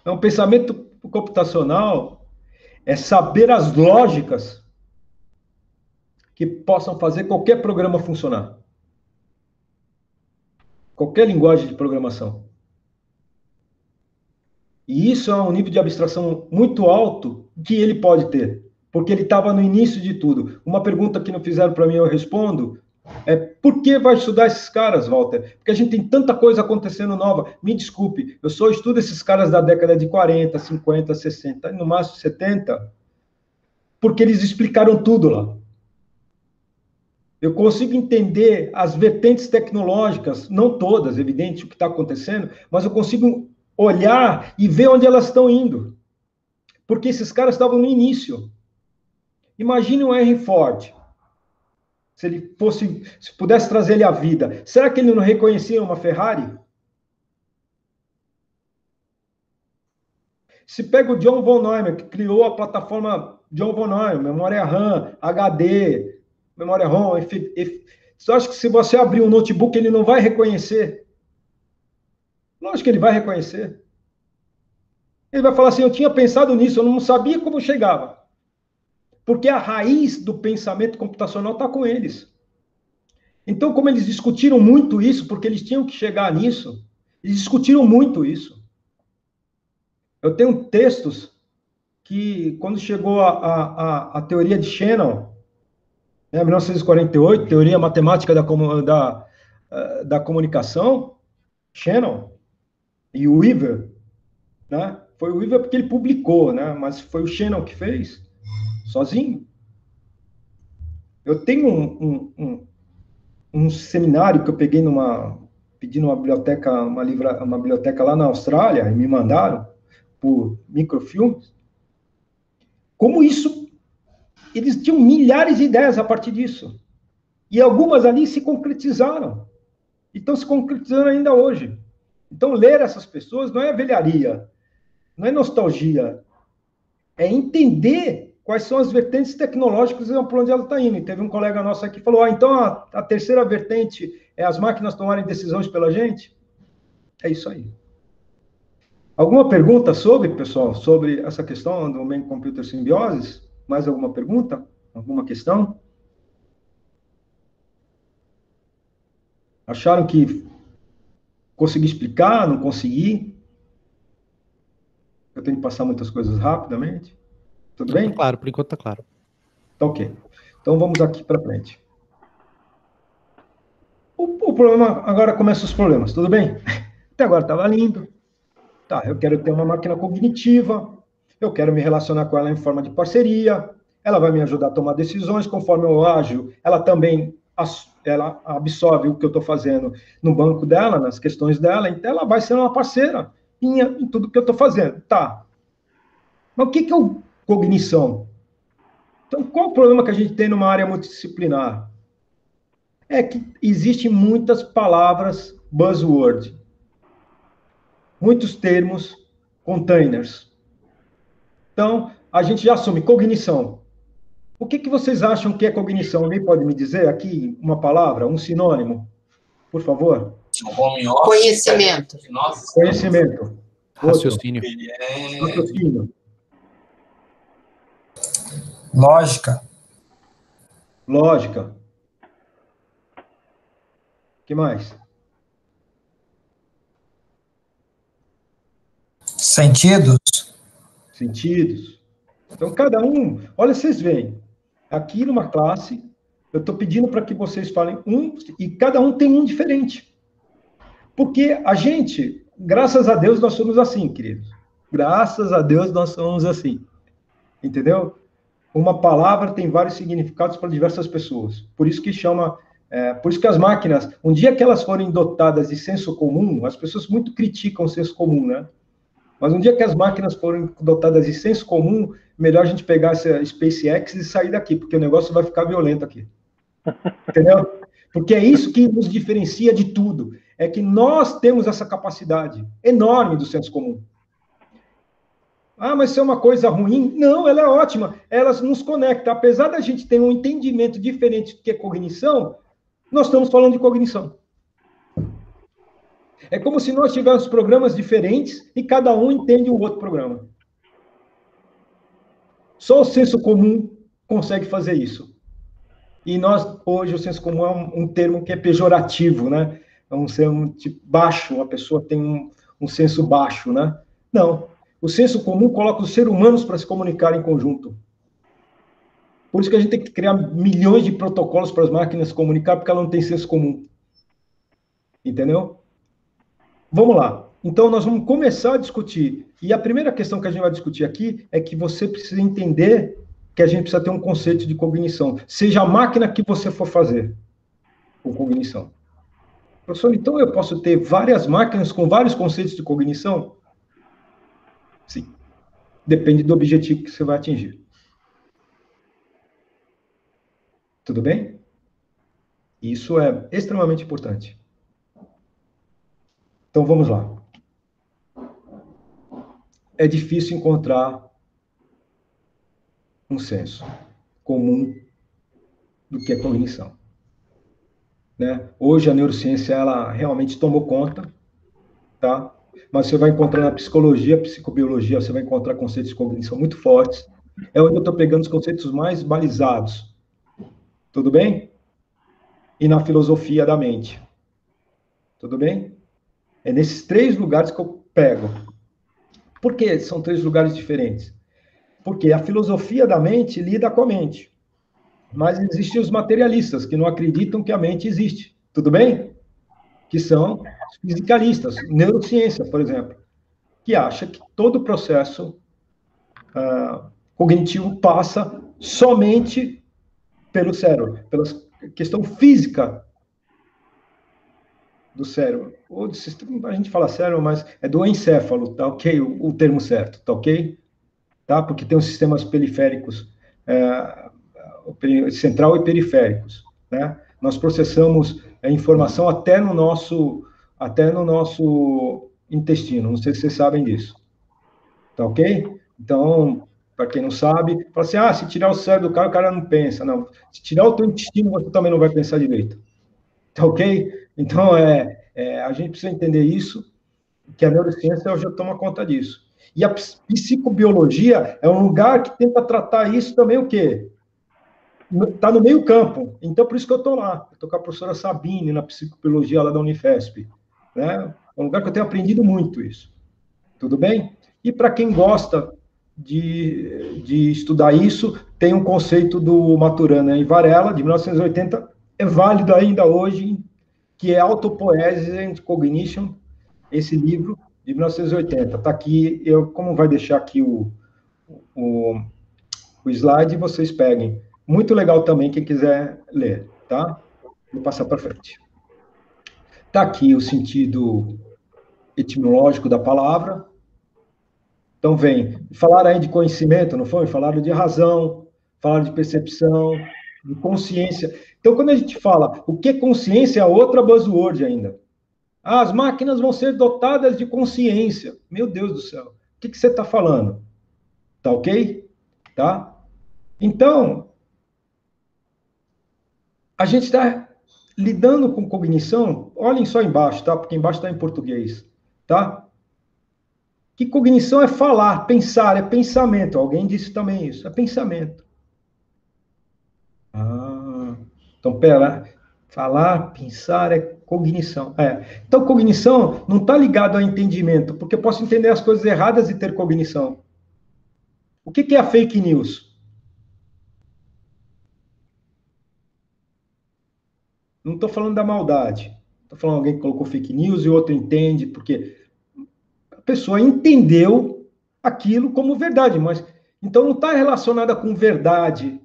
S2: Um pensamento computacional é saber as lógicas que possam fazer qualquer programa funcionar. qualquer linguagem de programação. E isso é um nível de abstração muito alto que ele pode ter, porque ele estava no início de tudo. Uma pergunta que não fizeram para mim, eu respondo, por que vai estudar esses caras, Walter? Porque a gente tem tanta coisa acontecendo nova. Me desculpe, eu só estudo esses caras da década de 40, 50, 60, no máximo 70, porque eles explicaram tudo lá. Eu consigo entender as vertentes tecnológicas, não todas, evidente, o que está acontecendo, mas eu consigo olhar e ver onde elas estão indo. Porque esses caras estavam no início. Imagine o Henry Ford. Se pudesse trazer ele à vida, será que ele não reconhecia uma Ferrari? Se pega o John von Neumann, que criou a plataforma John von Neumann, memória RAM, HD, memória ROM, você acha que se você abrir um notebook, ele não vai reconhecer? Lógico que ele vai reconhecer. Ele vai falar assim, eu tinha pensado nisso, eu não sabia como chegava. Porque a raiz do pensamento computacional está com eles. Então, como eles discutiram muito isso, porque eles tinham que chegar nisso, eles discutiram muito isso. Eu tenho textos que, quando chegou a teoria de Shannon, né, 1948, teoria matemática da comunicação, Shannon e o Weaver, né? Foi o Weaver porque ele publicou, né? Mas foi o Shannon que fez, sozinho. Eu tenho um seminário que eu peguei pedi numa biblioteca, uma biblioteca lá na Austrália, e me mandaram por microfilmes. Como isso, eles tinham milhares de ideias a partir disso. E algumas ali se concretizaram. E estão se concretizando ainda hoje. Então, ler essas pessoas não é velharia, não é nostalgia, é entender quais são as vertentes tecnológicas e para onde ela está indo. E teve um colega nosso aqui que falou, então a terceira vertente é as máquinas tomarem decisões pela gente? É isso aí. Alguma pergunta pessoal, sobre essa questão do Main Computer Simbioses? Mais alguma pergunta? Alguma questão? Acharam que consegui explicar? Não consegui? Eu tenho que passar muitas coisas rapidamente? Tudo bem?
S4: Tá claro, por enquanto tá claro.
S2: Tá ok. Então vamos aqui para frente. O problema, agora começam os problemas, tudo bem? Até agora estava lindo. Tá, eu quero ter uma máquina cognitiva, eu quero me relacionar com ela em forma de parceria, ela vai me ajudar a tomar decisões conforme eu ajo, ela também ela absorve o que eu estou fazendo no banco dela, nas questões dela, então ela vai ser uma parceira minha em tudo que eu estou fazendo. Tá. Mas o que é cognição? Então, qual o problema que a gente tem numa área multidisciplinar? É que existem muitas palavras buzzword, muitos termos containers. Então, a gente já assume cognição. O que vocês acham que é cognição? Alguém pode me dizer aqui uma palavra, um sinônimo, por favor?
S6: Conhecimento.
S2: Conhecimento.
S4: Raciocínio.
S2: Raciocínio.
S3: Lógica.
S2: Lógica. O que mais?
S3: Sentidos.
S2: Sentidos. Então, cada um... Olha, vocês veem. Aqui numa classe, eu estou pedindo para que vocês falem um, e cada um tem um diferente. Porque a gente, graças a Deus, nós somos assim, queridos. Graças a Deus, nós somos assim. Entendeu? Uma palavra tem vários significados para diversas pessoas. Por isso que por isso que as máquinas, um dia que elas forem dotadas de senso comum, as pessoas muito criticam o senso comum, né? Mas um dia que as máquinas forem dotadas de senso comum, melhor a gente pegar essa SpaceX e sair daqui, porque o negócio vai ficar violento aqui. Entendeu? Porque é isso que nos diferencia de tudo. É que nós temos essa capacidade enorme do senso comum. Ah, mas isso é uma coisa ruim? Não, ela é ótima. Ela nos conecta. Apesar da gente ter um entendimento diferente do que é cognição, nós estamos falando de cognição. É como se nós tivéssemos programas diferentes e cada um entende o outro programa. Só o senso comum consegue fazer isso. E nós, hoje, o senso comum é um termo que é pejorativo, né? é um ser tipo, baixo, a pessoa tem um senso baixo, né? Não. O senso comum coloca os seres humanos para se comunicar em conjunto. Por isso que a gente tem que criar milhões de protocolos para as máquinas se comunicar, porque ela não tem senso comum. Entendeu? Vamos lá. Então, nós vamos começar a discutir. E a primeira questão que a gente vai discutir aqui é que você precisa entender que a gente precisa ter um conceito de cognição. Seja a máquina que você for fazer com cognição. Professor, então eu posso ter várias máquinas com vários conceitos de cognição? Sim. Depende do objetivo que você vai atingir. Tudo bem? Isso é extremamente importante. Então, vamos lá. É difícil encontrar um senso comum do que é cognição. Né? Hoje, a neurociência, ela realmente tomou conta, tá? Mas você vai encontrar na psicologia, psicobiologia, você vai encontrar conceitos de cognição muito fortes. É onde eu estou pegando os conceitos mais balizados. Tudo bem? E na filosofia da mente. Tudo bem? É nesses 3 lugares que eu pego. Por que são 3 lugares diferentes? Porque a filosofia da mente lida com a mente. Mas existem os materialistas, que não acreditam que a mente existe. Tudo bem? Que são os fisicalistas, neurociência, por exemplo, que acha que todo o processo cognitivo passa somente pelo cérebro, pela questão física do cérebro. Ou do sistema, a gente fala cérebro, mas é do encéfalo, tá ok? O termo certo, tá ok? Tá? Porque tem os sistemas periféricos, central e periféricos, né? Nós processamos a informação até no nosso intestino. Não sei se vocês sabem disso. Tá ok? Então, para quem não sabe, fala assim, se tirar o cérebro do cara, o cara não pensa. Não. Se tirar o teu intestino, você também não vai pensar direito. Tá ok? Então, a gente precisa entender isso, que a neurociência já toma conta disso. E a psicobiologia é um lugar que tenta tratar isso também o quê? Está no meio campo. Então, por isso que eu estou lá. Eu estou com a professora Sabine, na psicobiologia lá da Unifesp. Né? É um lugar que eu tenho aprendido muito isso. Tudo bem? E para quem gosta de estudar isso, tem um conceito do Maturana e Varela, de 1980, é válido ainda hoje, que é Autopoiesis and Cognition, esse livro de 1980. Está aqui, como vai deixar aqui o slide, vocês peguem. Muito legal também, quem quiser ler, tá? Vou passar para frente. Está aqui o sentido etimológico da palavra. Então, falaram aí de conhecimento, não foi? Falaram de razão, falaram de percepção, de consciência. Então, quando a gente fala o que é consciência, é outra buzzword ainda. As máquinas vão ser dotadas de consciência. Meu Deus do céu. O que você está falando? Tá ok? Tá? Então, a gente está lidando com cognição, olhem só embaixo, tá? Porque embaixo está em português, tá? Que cognição é falar, pensar, é pensamento. Alguém disse também isso, é pensamento. Então, pera, falar, pensar é cognição. Então, cognição não está ligado a entendimento, porque eu posso entender as coisas erradas e ter cognição. O que é a fake news? Não estou falando da maldade. Estou falando de alguém que colocou fake news e o outro entende, porque a pessoa entendeu aquilo como verdade, mas então não está relacionada com verdade.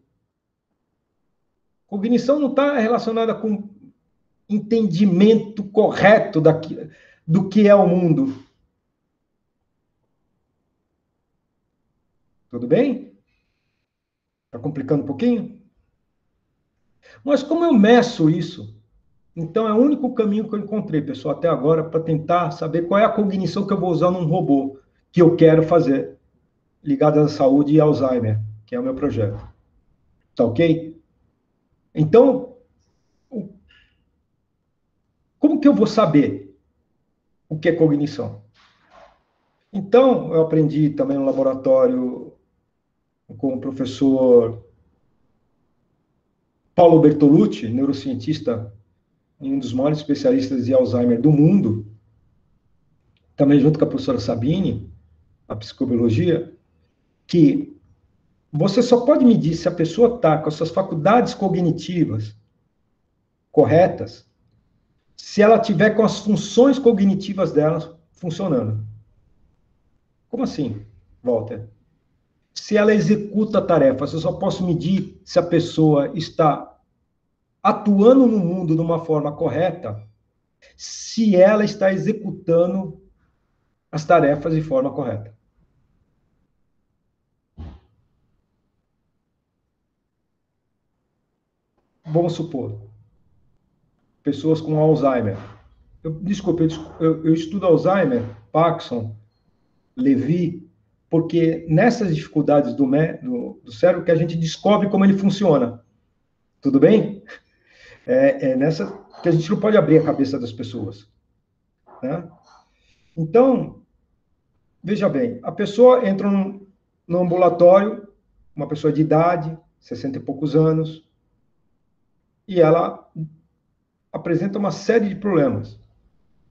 S2: Cognição não está relacionada com entendimento correto do que é o mundo. Tudo bem? Está complicando um pouquinho? Mas como eu meço isso? Então, é o único caminho que eu encontrei, pessoal, até agora, para tentar saber qual é a cognição que eu vou usar num robô que eu quero fazer, ligado à saúde e Alzheimer, que é o meu projeto. Tá ok? Então, como que eu vou saber o que é cognição? Então, eu aprendi também no laboratório com o professor Paulo Bertolucci, neurocientista um dos maiores especialistas de Alzheimer do mundo, também junto com a professora Sabine, a psicobiologia, que você só pode medir se a pessoa está com as suas faculdades cognitivas corretas, se ela tiver com as funções cognitivas dela funcionando. Como assim, Walter? Se ela executa tarefas, eu só posso medir se a pessoa está atuando no mundo de uma forma correta, se ela está executando as tarefas de forma correta. Vamos supor, pessoas com Alzheimer. Eu estudo Alzheimer, Parkinson, Lewy, porque nessas dificuldades do cérebro que a gente descobre como ele funciona. Tudo bem? É nessa que a gente não pode abrir a cabeça das pessoas. Né? Então, veja bem, a pessoa entra no ambulatório, uma pessoa de idade, 60 e poucos anos, e ela apresenta uma série de problemas.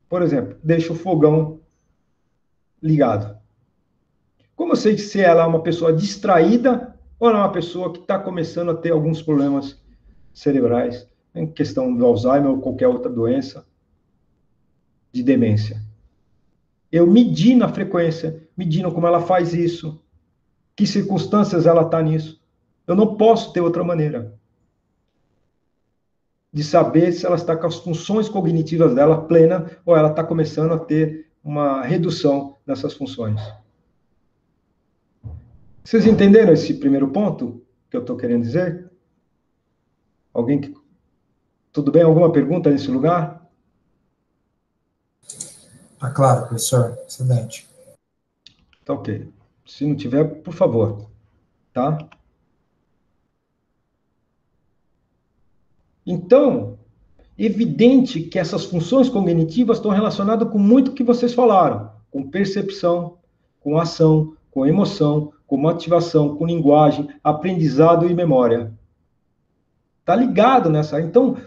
S2: Por exemplo, deixa o fogão ligado. Como eu sei se ela é uma pessoa distraída ou é uma pessoa que está começando a ter alguns problemas cerebrais, em questão do Alzheimer ou qualquer outra doença de demência? Eu medi na frequência, medindo como ela faz isso, que circunstâncias ela está nisso. Eu não posso ter outra maneira de saber se ela está com as funções cognitivas dela plena ou ela está começando a ter uma redução dessas funções. Vocês entenderam esse primeiro ponto que eu estou querendo dizer? Alguém que... Tudo bem? Alguma pergunta nesse lugar?
S3: Tá claro, professor. Excelente.
S2: Tá ok. Se não tiver, por favor. Tá? Então, evidente que essas funções cognitivas estão relacionadas com muito que vocês falaram, com percepção, com ação, com emoção, com motivação, com linguagem, aprendizado e memória. Tá ligado nessa? Então,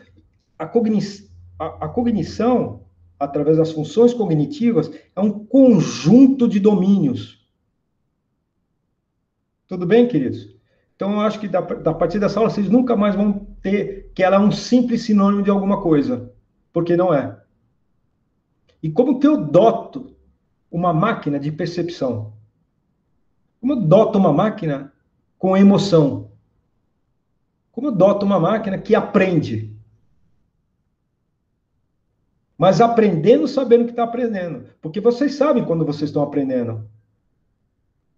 S2: a cognição, através das funções cognitivas, é um conjunto de domínios. Tudo bem, queridos? Então, eu acho que da partir dessa aula, vocês nunca mais vão ter que ela é um simples sinônimo de alguma coisa, porque não é. E como que eu doto uma máquina de percepção? Como eu doto uma máquina com emoção? Como eu doto uma máquina que aprende? Mas aprendendo, sabendo que está aprendendo. Porque vocês sabem quando vocês estão aprendendo.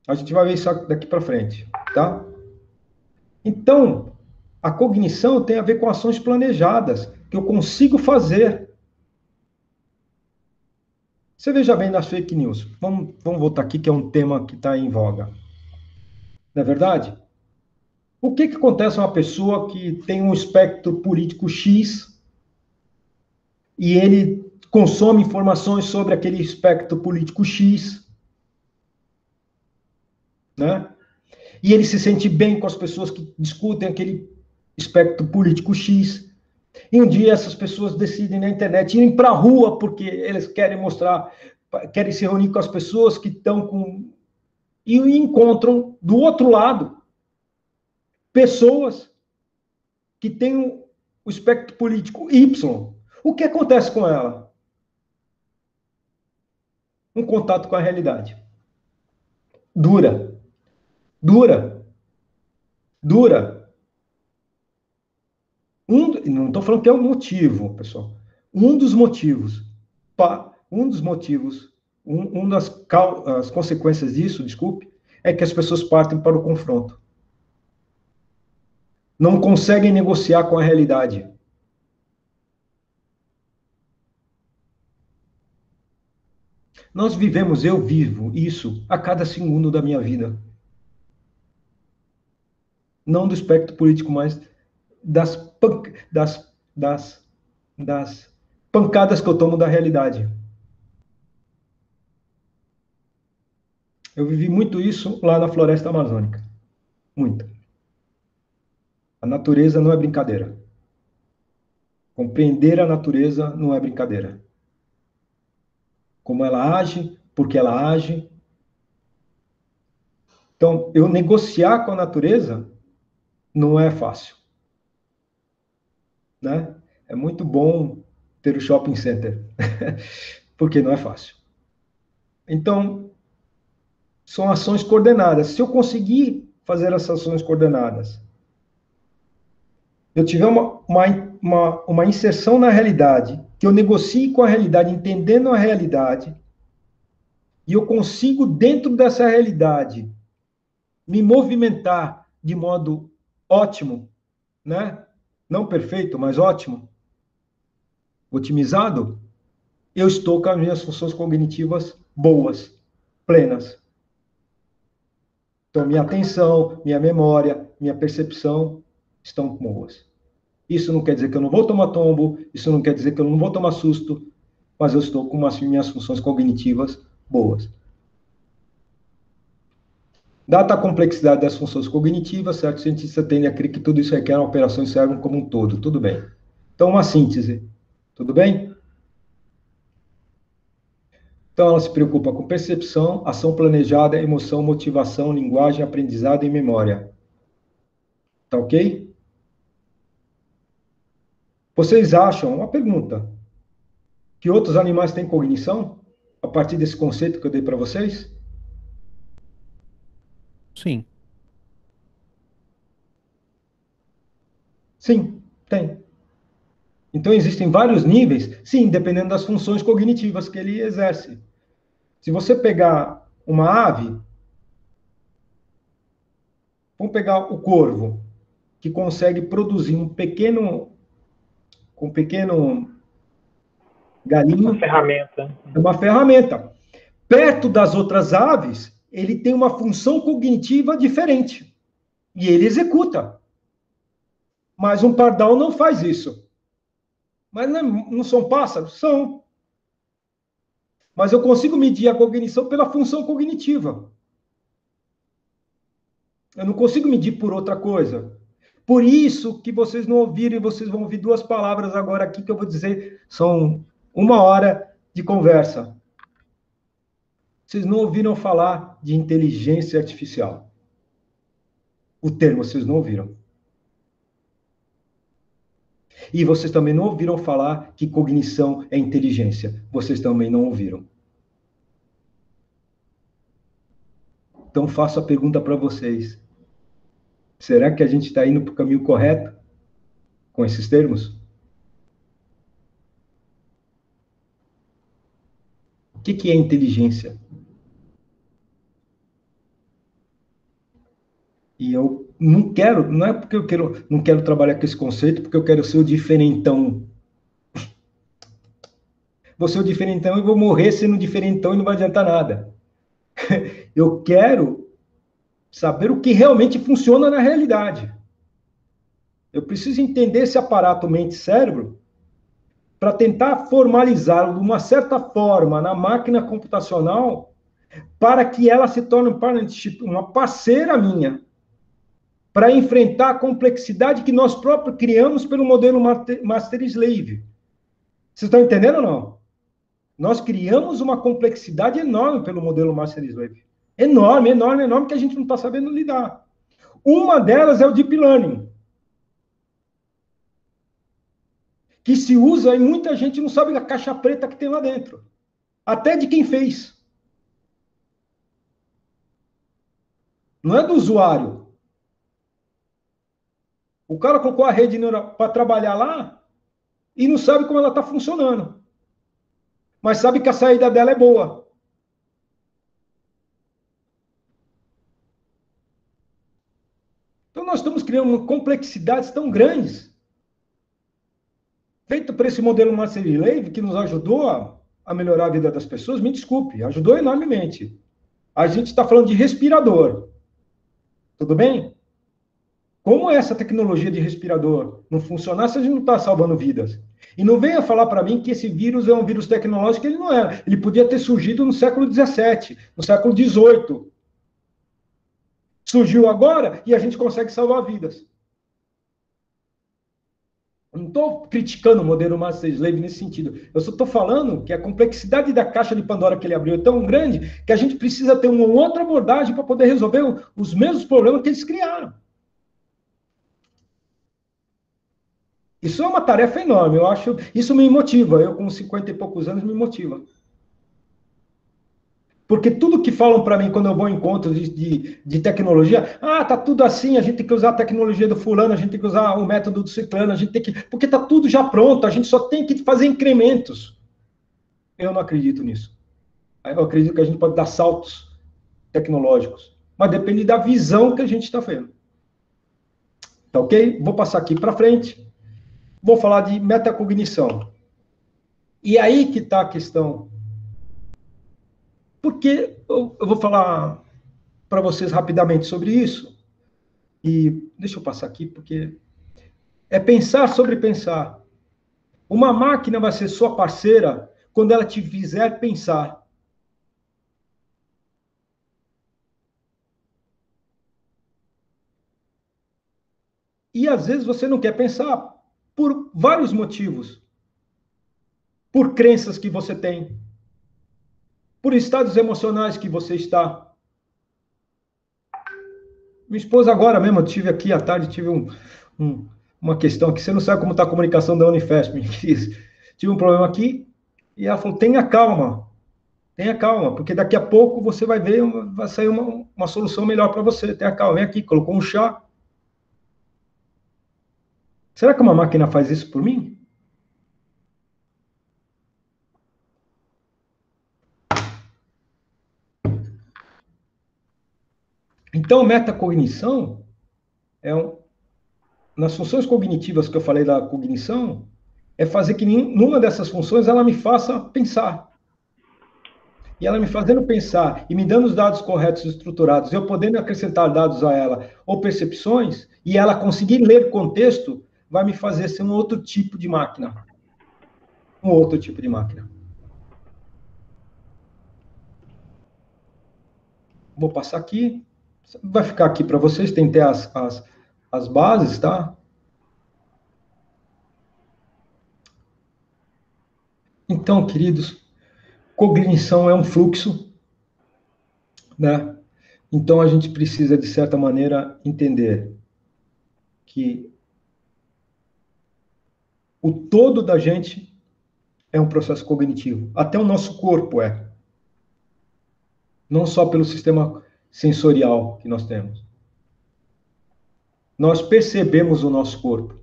S2: A gente vai ver isso daqui para frente, tá? Então, a cognição tem a ver com ações planejadas, que eu consigo fazer. Você veja bem nas fake news. Vamos voltar aqui, que é um tema que está em voga. Não é verdade? O que acontece com uma pessoa que tem um espectro político X e ele consome informações sobre aquele espectro político X, né? E ele se sente bem com as pessoas que discutem aquele espectro político X. E um dia essas pessoas decidem na internet irem para a rua porque eles querem mostrar, querem se reunir com as pessoas que estão com... E encontram do outro lado pessoas que têm o espectro político Y. O que acontece com ela? Um contato com a realidade. Dura. Não estou falando que é o motivo, pessoal. Um das as consequências disso, desculpe, é que as pessoas partem para o confronto. Não conseguem negociar com a realidade. Eu vivo isso a cada segundo da minha vida. Não do espectro político, mas das pancadas que eu tomo da realidade. Eu vivi muito isso lá na floresta amazônica. Muito. A natureza não é brincadeira. Compreender a natureza não é brincadeira. Como ela age, por que ela age. Então, eu negociar com a natureza não é fácil. Né? É muito bom ter o shopping center, porque não é fácil. Então, são ações coordenadas. Se eu conseguir fazer essas ações coordenadas, eu tiver uma inserção na realidade, que eu negocie com a realidade, entendendo a realidade, e eu consigo, dentro dessa realidade, me movimentar de modo ótimo, né? Não perfeito, mas ótimo, otimizado, eu estou com as minhas funções cognitivas boas, plenas. Então, minha atenção, minha memória, minha percepção estão boas. Isso não quer dizer que eu não vou tomar tombo, isso não quer dizer que eu não vou tomar susto, mas eu estou com as minhas funções cognitivas boas. Dada a complexidade das funções cognitivas, certo cientista tende a crer que tudo isso requer uma operação do cérebro como um todo. Tudo bem. Então, uma síntese. Tudo bem? Então, ela se preocupa com percepção, ação planejada, emoção, motivação, linguagem, aprendizado e memória. Tá ok? Vocês acham, uma pergunta, que outros animais têm cognição? A partir desse conceito que eu dei para vocês?
S4: Sim.
S2: Sim, tem. Então, existem vários níveis, sim, dependendo das funções cognitivas que ele exerce. Se você pegar uma ave, vamos pegar o corvo, que consegue produzir um pequeno galinho.
S1: Uma ferramenta.
S2: É uma ferramenta. Perto das outras aves, ele tem uma função cognitiva diferente. E ele executa. Mas um pardal não faz isso. Mas não são pássaros? São. Mas eu consigo medir a cognição pela função cognitiva. Eu não consigo medir por outra coisa. Por isso que vocês não ouviram, e vocês vão ouvir duas palavras agora aqui que eu vou dizer, são 1 hora de conversa. Vocês não ouviram falar de inteligência artificial. O termo vocês não ouviram. E vocês também não ouviram falar que cognição é inteligência. Vocês também não ouviram. Então, faço a pergunta para vocês. Será que a gente está indo para o caminho correto com esses termos? O que é inteligência? E eu não quero, não é porque não quero trabalhar com esse conceito, porque eu quero ser o diferentão. Vou ser o diferentão e vou morrer sendo diferentão e não vai adiantar nada. Eu quero saber o que realmente funciona na realidade. Eu preciso entender esse aparato mente-cérebro para tentar formalizá-lo de uma certa forma na máquina computacional para que ela se torne uma parceira minha para enfrentar a complexidade que nós próprios criamos pelo modelo Master-Slave. Vocês estão entendendo ou não? Nós criamos uma complexidade enorme pelo modelo Master-Slave. Enorme, enorme, enorme, que a gente não está sabendo lidar. Uma delas é o Deep Learning, que se usa e muita gente não sabe a caixa preta que tem lá dentro. Até de quem fez. Não é do usuário. O cara colocou a rede neural para trabalhar lá e não sabe como ela está funcionando. Mas sabe que a saída dela é boa. Então nós estamos criando complexidades tão grandes, feito por esse modelo Master-Slave, que nos ajudou a melhorar a vida das pessoas, me desculpe, ajudou enormemente. A gente está falando de respirador. Tudo bem? Como essa tecnologia de respirador não funcionar se a gente não está salvando vidas? E não venha falar para mim que esse vírus é um vírus tecnológico, ele não é. Ele podia ter surgido no século XVII, no século XVIII. Surgiu agora e a gente consegue salvar vidas. Não estou criticando o modelo Master Slave nesse sentido. Eu só estou falando que a complexidade da caixa de Pandora que ele abriu é tão grande que a gente precisa ter uma outra abordagem para poder resolver os mesmos problemas que eles criaram. Isso é uma tarefa enorme, eu acho. Isso me motiva. Eu, com 50 e poucos anos, me motiva. Porque tudo que falam para mim quando eu vou em encontros de tecnologia, tá tudo assim, a gente tem que usar a tecnologia do fulano, a gente tem que usar o método do ciclano, a gente tem que... Porque está tudo já pronto, a gente só tem que fazer incrementos. Eu não acredito nisso. Eu acredito que a gente pode dar saltos tecnológicos, mas depende da visão que a gente está vendo. Tá ok? Vou passar aqui para frente. Vou falar de metacognição. E aí que está a questão. Porque eu vou falar para vocês rapidamente sobre isso. E deixa eu passar aqui, porque é pensar sobre pensar. Uma máquina vai ser sua parceira quando ela te fizer pensar. E às vezes você não quer pensar por vários motivos. Por crenças que você tem. Por estados emocionais que você está. Minha esposa agora mesmo, eu tive aqui à tarde, tive uma questão aqui, você não sabe como está a comunicação da Unifesp, me diz. Tive um problema aqui, e ela falou, tenha calma, porque daqui a pouco você vai ver, vai sair uma solução melhor para você, tenha calma, vem aqui, colocou um chá. Será que uma máquina faz isso por mim? Então, metacognição nas funções cognitivas que eu falei da cognição, é fazer que nenhuma dessas funções ela me faça pensar. E ela me fazendo pensar e me dando os dados corretos e estruturados, eu podendo acrescentar dados a ela ou percepções, e ela conseguir ler contexto, vai me fazer ser um outro tipo de máquina. Um outro tipo de máquina. Vou passar aqui. Vai ficar aqui para vocês, tem que ter as bases, tá? Então, queridos, cognição é um fluxo, né? Então, a gente precisa, de certa maneira, entender que o todo da gente é um processo cognitivo. Até o nosso corpo é. Não só pelo sistema sensorial que nós temos. Nós percebemos o nosso corpo.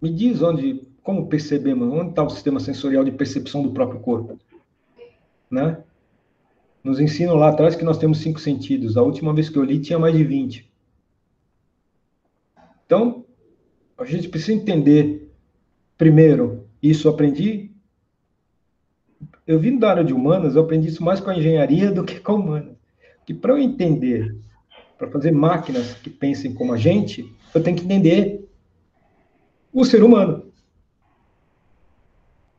S2: Me diz como percebemos, onde está o sistema sensorial de percepção do próprio corpo? Né? Nos ensinam lá atrás que nós temos 5 sentidos. A última vez que eu li tinha mais de 20. Então, a gente precisa entender, primeiro, isso eu aprendi. Eu vim da área de humanas, eu aprendi isso mais com a engenharia do que com a humanas. Que para eu entender, para fazer máquinas que pensem como a gente, eu tenho que entender o ser humano.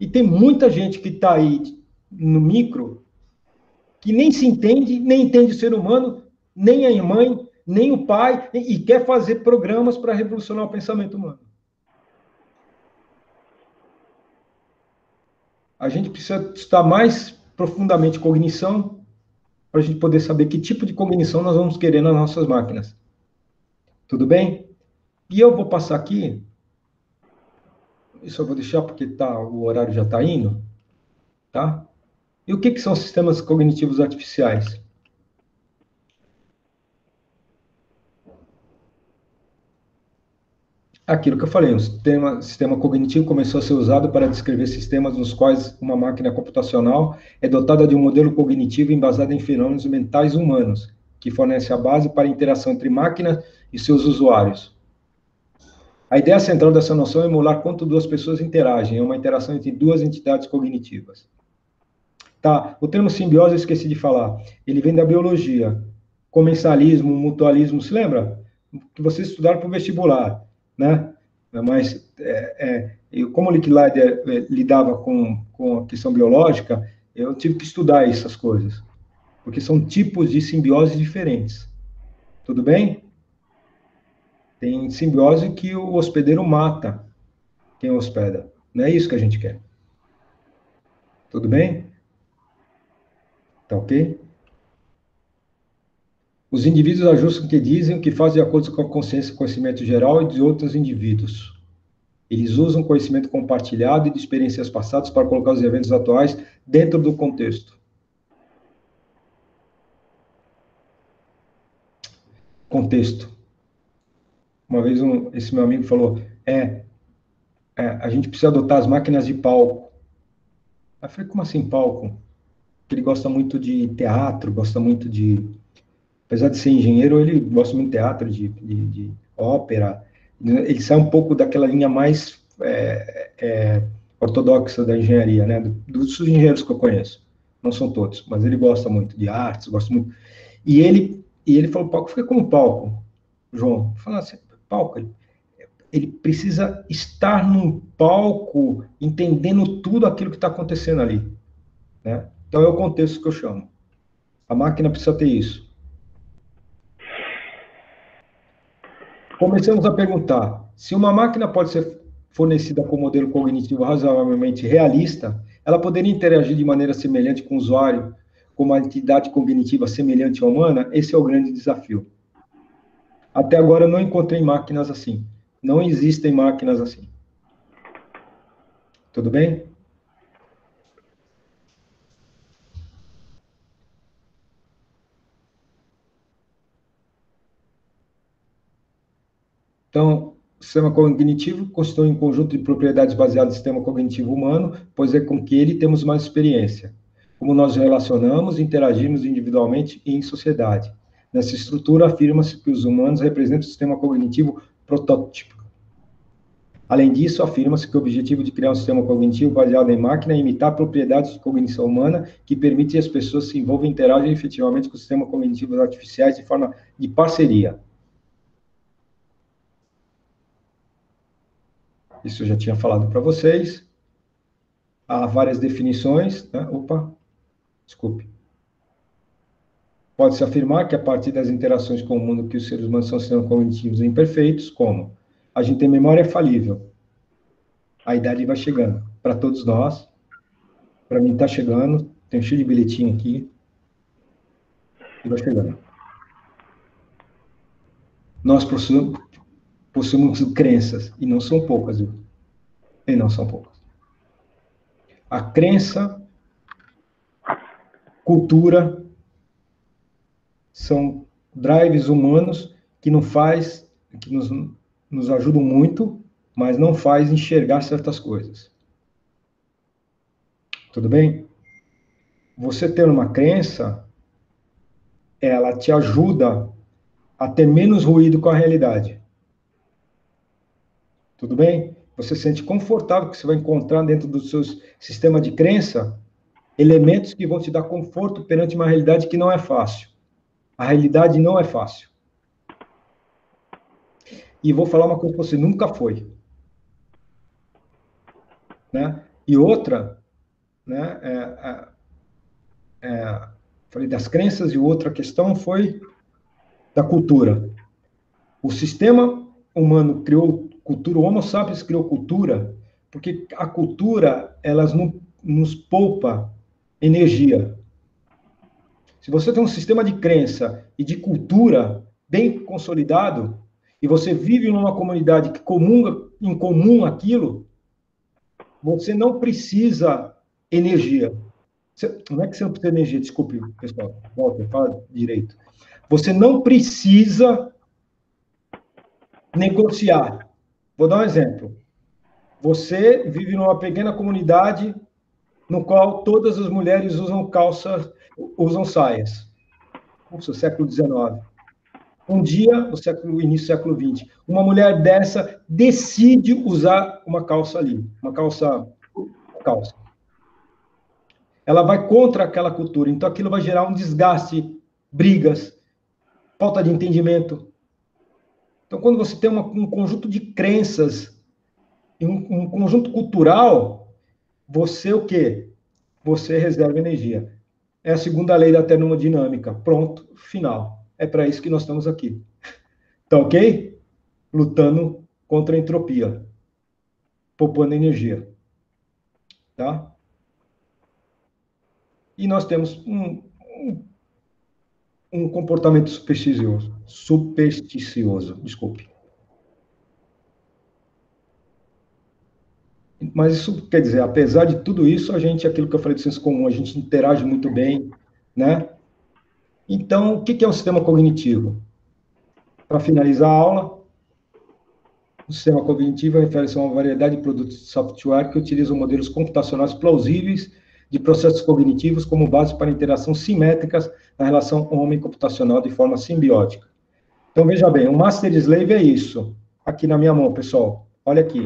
S2: E tem muita gente que está aí no micro que nem se entende, nem entende o ser humano, nem a mãe, nem o pai, e quer fazer programas para revolucionar o pensamento humano. A gente precisa estudar mais profundamente cognição para a gente poder saber que tipo de cognição nós vamos querer nas nossas máquinas. Tudo bem? E eu vou passar aqui, isso eu vou deixar porque o horário já está indo, tá? E o que são sistemas cognitivos artificiais? Aquilo que eu falei, o sistema cognitivo começou a ser usado para descrever sistemas nos quais uma máquina computacional é dotada de um modelo cognitivo embasado em fenômenos mentais humanos, que fornece a base para a interação entre máquinas e seus usuários. A ideia central dessa noção é emular quanto duas pessoas interagem, é uma interação entre duas entidades cognitivas. Tá, o termo simbiose eu esqueci de falar, ele vem da biologia, comensalismo, mutualismo, se lembra? Que vocês estudaram para o vestibular, né? Mas, como o Licklider lidava com a questão biológica, eu tive que estudar essas coisas. porque são tipos de simbiose diferentes. Tudo bem? Tem simbiose que o hospedeiro mata quem hospeda. Não é isso que a gente quer. Tudo bem? Tá ok? Os indivíduos ajustam o que dizem, o que fazem de acordo com a consciência e conhecimento geral e de outros indivíduos. Eles usam conhecimento compartilhado e de experiências passadas para colocar os eventos atuais dentro do contexto. Contexto. Uma vez esse meu amigo falou, a gente precisa adotar as máquinas de palco. Eu falei, como assim palco? Porque ele gosta muito de teatro, gosta muito de... Apesar de ser engenheiro, ele gosta muito de teatro, de ópera. Ele sai um pouco daquela linha mais ortodoxa da engenharia, né? Dos engenheiros que eu conheço. Não são todos, mas ele gosta muito de artes, gosta muito... E ele falou, palco, fica como palco, João. Fala assim, palco, ele precisa estar num palco, entendendo tudo aquilo que está acontecendo ali, né? Então é o contexto que eu chamo. A máquina precisa ter isso. Começamos a perguntar, se uma máquina pode ser fornecida com um modelo cognitivo razoavelmente realista, ela poderia interagir de maneira semelhante com o usuário, com uma entidade cognitiva semelhante à humana? Esse é o grande desafio. Até agora eu não encontrei máquinas assim. Não existem máquinas assim. Tudo bem? Então, o sistema cognitivo constitui um conjunto de propriedades baseadas no sistema cognitivo humano, pois é com que ele temos mais experiência. Como nós relacionamos e interagimos individualmente e em sociedade. Nessa estrutura, afirma-se que os humanos representam o sistema cognitivo protótipo. Além disso, afirma-se que o objetivo de criar um sistema cognitivo baseado em máquina é imitar propriedades de cognição humana que permitem que as pessoas se envolvam e interagem efetivamente com os sistemas cognitivos artificiais de forma de parceria. Isso eu já tinha falado para vocês. Há várias definições, né? Desculpe. Pode-se afirmar que a partir das interações com o mundo que os seres humanos são sistemas cognitivos imperfeitos, como a gente tem memória falível. A idade vai chegando. Para todos nós, para mim está chegando, tem um cheio de bilhetinho aqui, e vai chegando. Nós possuímos crenças, e não são poucas, viu? E não são poucas. A crença, cultura, são drives humanos que nos ajudam muito, mas não faz enxergar certas coisas. Tudo bem? Você ter uma crença, ela te ajuda a ter menos ruído com a realidade. Tudo bem? Você se sente confortável que você vai encontrar dentro do seu sistema de crença elementos que vão te dar conforto perante uma realidade que não é fácil. A realidade não é fácil. E vou falar uma coisa que você nunca foi. Né? E outra, né, falei das crenças, e outra questão foi da cultura. O sistema humano criou cultura, o Homo sapiens criou cultura, porque a cultura, ela nos poupa energia. Se você tem um sistema de crença e de cultura bem consolidado, e você vive numa comunidade que comunga em comum aquilo, você não precisa energia. Não é que você não precisa de energia, desculpe, pessoal, volta, fala direito. Você não precisa negociar. Vou dar um exemplo. Você vive numa pequena comunidade no qual todas as mulheres usam saias. Nossa, século XIX. Um dia, início do século XX, uma mulher dessa decide usar uma calça ali, uma calça. Ela vai contra aquela cultura, então aquilo vai gerar um desgaste, brigas, falta de entendimento. Então, quando você tem um conjunto de crenças, um conjunto cultural, você o quê? Você reserva energia. é a segunda lei da termodinâmica. Pronto, final. É para isso que nós estamos aqui. Tá ok? Lutando contra a entropia, poupando energia. Tá? E nós temos um comportamento supersticioso, desculpe. Mas isso quer dizer, apesar de tudo isso, aquilo que eu falei do senso comum, a gente interage muito bem, né? Então, o que é um sistema cognitivo? Para finalizar a aula, o sistema cognitivo refere-se a uma variedade de produtos de software que utilizam modelos computacionais plausíveis de processos cognitivos como base para interação simétricas na relação homem-computacional de forma simbiótica. Então, veja bem, o Master Slave é isso. Aqui na minha mão, pessoal. Olha aqui.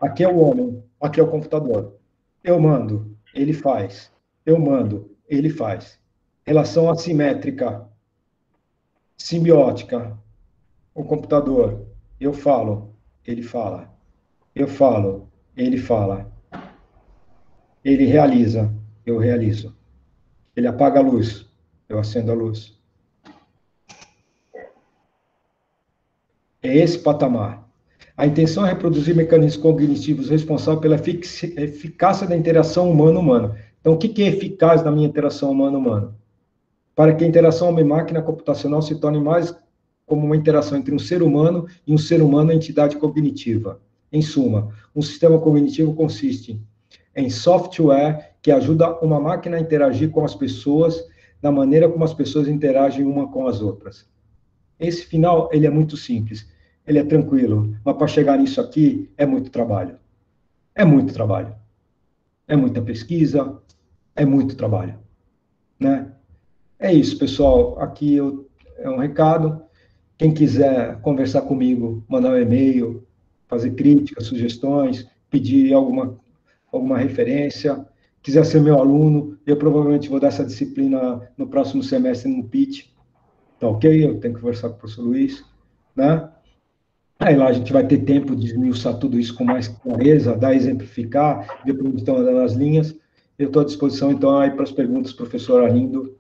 S2: Aqui é o homem, aqui é o computador. Eu mando, ele faz. Eu mando, ele faz. Relação assimétrica, simbiótica. O computador, eu falo, ele fala. Eu falo, ele fala. Ele realiza, eu realizo. Ele apaga a luz, eu acendo a luz. É esse patamar. A intenção é reproduzir mecanismos cognitivos responsáveis pela eficácia da interação humano-humano. Então, o que é eficaz na minha interação humano-humano? Para que a interação homem-máquina computacional se torne mais como uma interação entre um ser humano e um ser humano entidade cognitiva. Em suma, um sistema cognitivo consiste em software que ajuda uma máquina a interagir com as pessoas da maneira como as pessoas interagem uma com as outras. Esse final, ele é muito simples, ele é tranquilo, mas para chegar nisso aqui, é muito trabalho. É muito trabalho. É muita pesquisa, é muito trabalho. Né? É isso, pessoal. Aqui é um recado. Quem quiser conversar comigo, mandar um e-mail, fazer críticas, sugestões, pedir alguma referência, quiser ser meu aluno, eu provavelmente vou dar essa disciplina no próximo semestre no PIT. Tá ok? Eu tenho que conversar com o professor Luiz, né? Aí lá a gente vai ter tempo de esmiuçar tudo isso com mais clareza, dar, exemplificar, ver para onde estão andando as linhas. Eu estou à disposição, então, aí para as perguntas, professor Arlindo,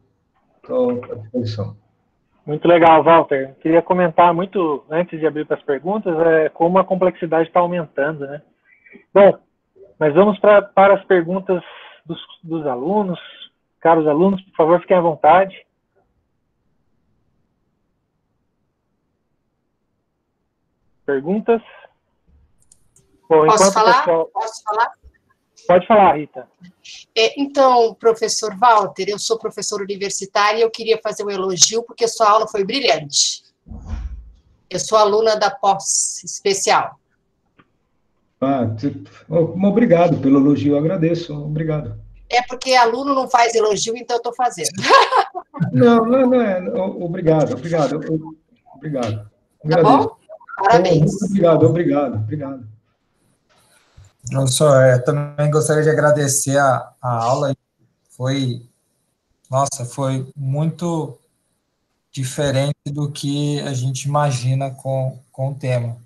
S2: estou à disposição.
S1: Muito legal, Walter. Queria comentar muito, antes de abrir para as perguntas, como a complexidade está aumentando, né? Bom, mas vamos para as perguntas dos alunos. Caros alunos, por favor, fiquem à vontade. Perguntas? Bom,
S6: Posso falar?
S1: Pessoal...
S6: Posso falar?
S1: Pode falar, Rita.
S6: Então, professor Walter, eu sou professora universitária e eu queria fazer um elogio porque sua aula foi brilhante. Eu sou aluna da pós especial.
S2: Obrigado pelo elogio, eu agradeço, obrigado.
S6: É porque aluno não faz elogio, então eu estou fazendo.
S2: Não é. Obrigado.
S6: Tá bom? Parabéns.
S2: Obrigado.
S3: Professor, também gostaria de agradecer a aula. Foi muito diferente do que a gente imagina com o tema.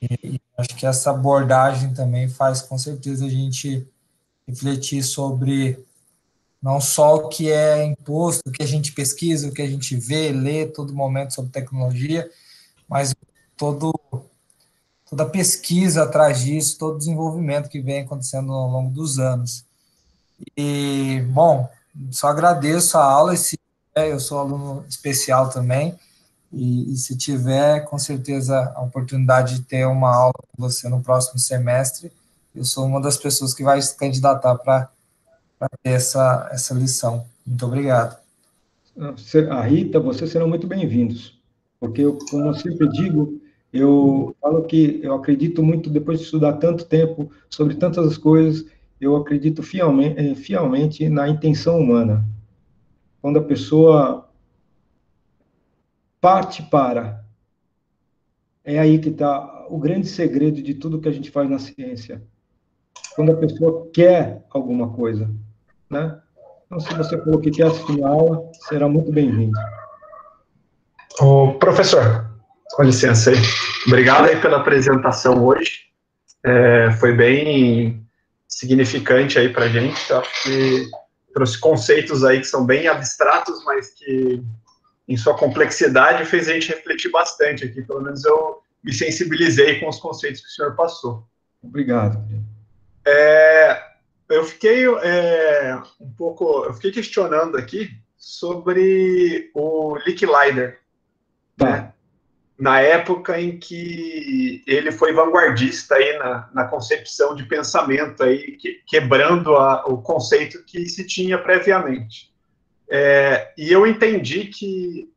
S3: E acho que essa abordagem também faz, com certeza, a gente refletir sobre não só o que é imposto, o que a gente pesquisa, o que a gente vê, lê todo momento sobre tecnologia, mas toda a pesquisa atrás disso, todo o desenvolvimento que vem acontecendo ao longo dos anos. E, bom, só agradeço a aula, eu sou aluno especial também, e se tiver, com certeza, a oportunidade de ter uma aula com você no próximo semestre, eu sou uma das pessoas que vai se candidatar para ter essa lição. Muito obrigado.
S2: A Rita, vocês serão muito bem-vindos, porque, como eu sempre digo, eu falo que eu acredito muito, depois de estudar tanto tempo sobre tantas coisas, eu acredito fielmente na intenção humana. Quando a pessoa parte para, é aí que está o grande segredo de tudo que a gente faz na ciência. Quando a pessoa quer alguma coisa, né? Então, se você falou que quer assistir a aula, será muito bem-vindo.
S7: Ô, professor, com licença aí. Obrigado aí pela apresentação hoje. Foi bem significante aí para a gente. Eu acho que trouxe conceitos aí que são bem abstratos, mas que, em sua complexidade, fez a gente refletir bastante aqui. Pelo menos eu me sensibilizei com os conceitos que o senhor passou.
S2: Obrigado.
S7: Eu fiquei eu fiquei questionando aqui sobre o Licklider, né? Na época em que ele foi vanguardista aí na concepção de pensamento, aí, quebrando o conceito que se tinha previamente. E eu entendi que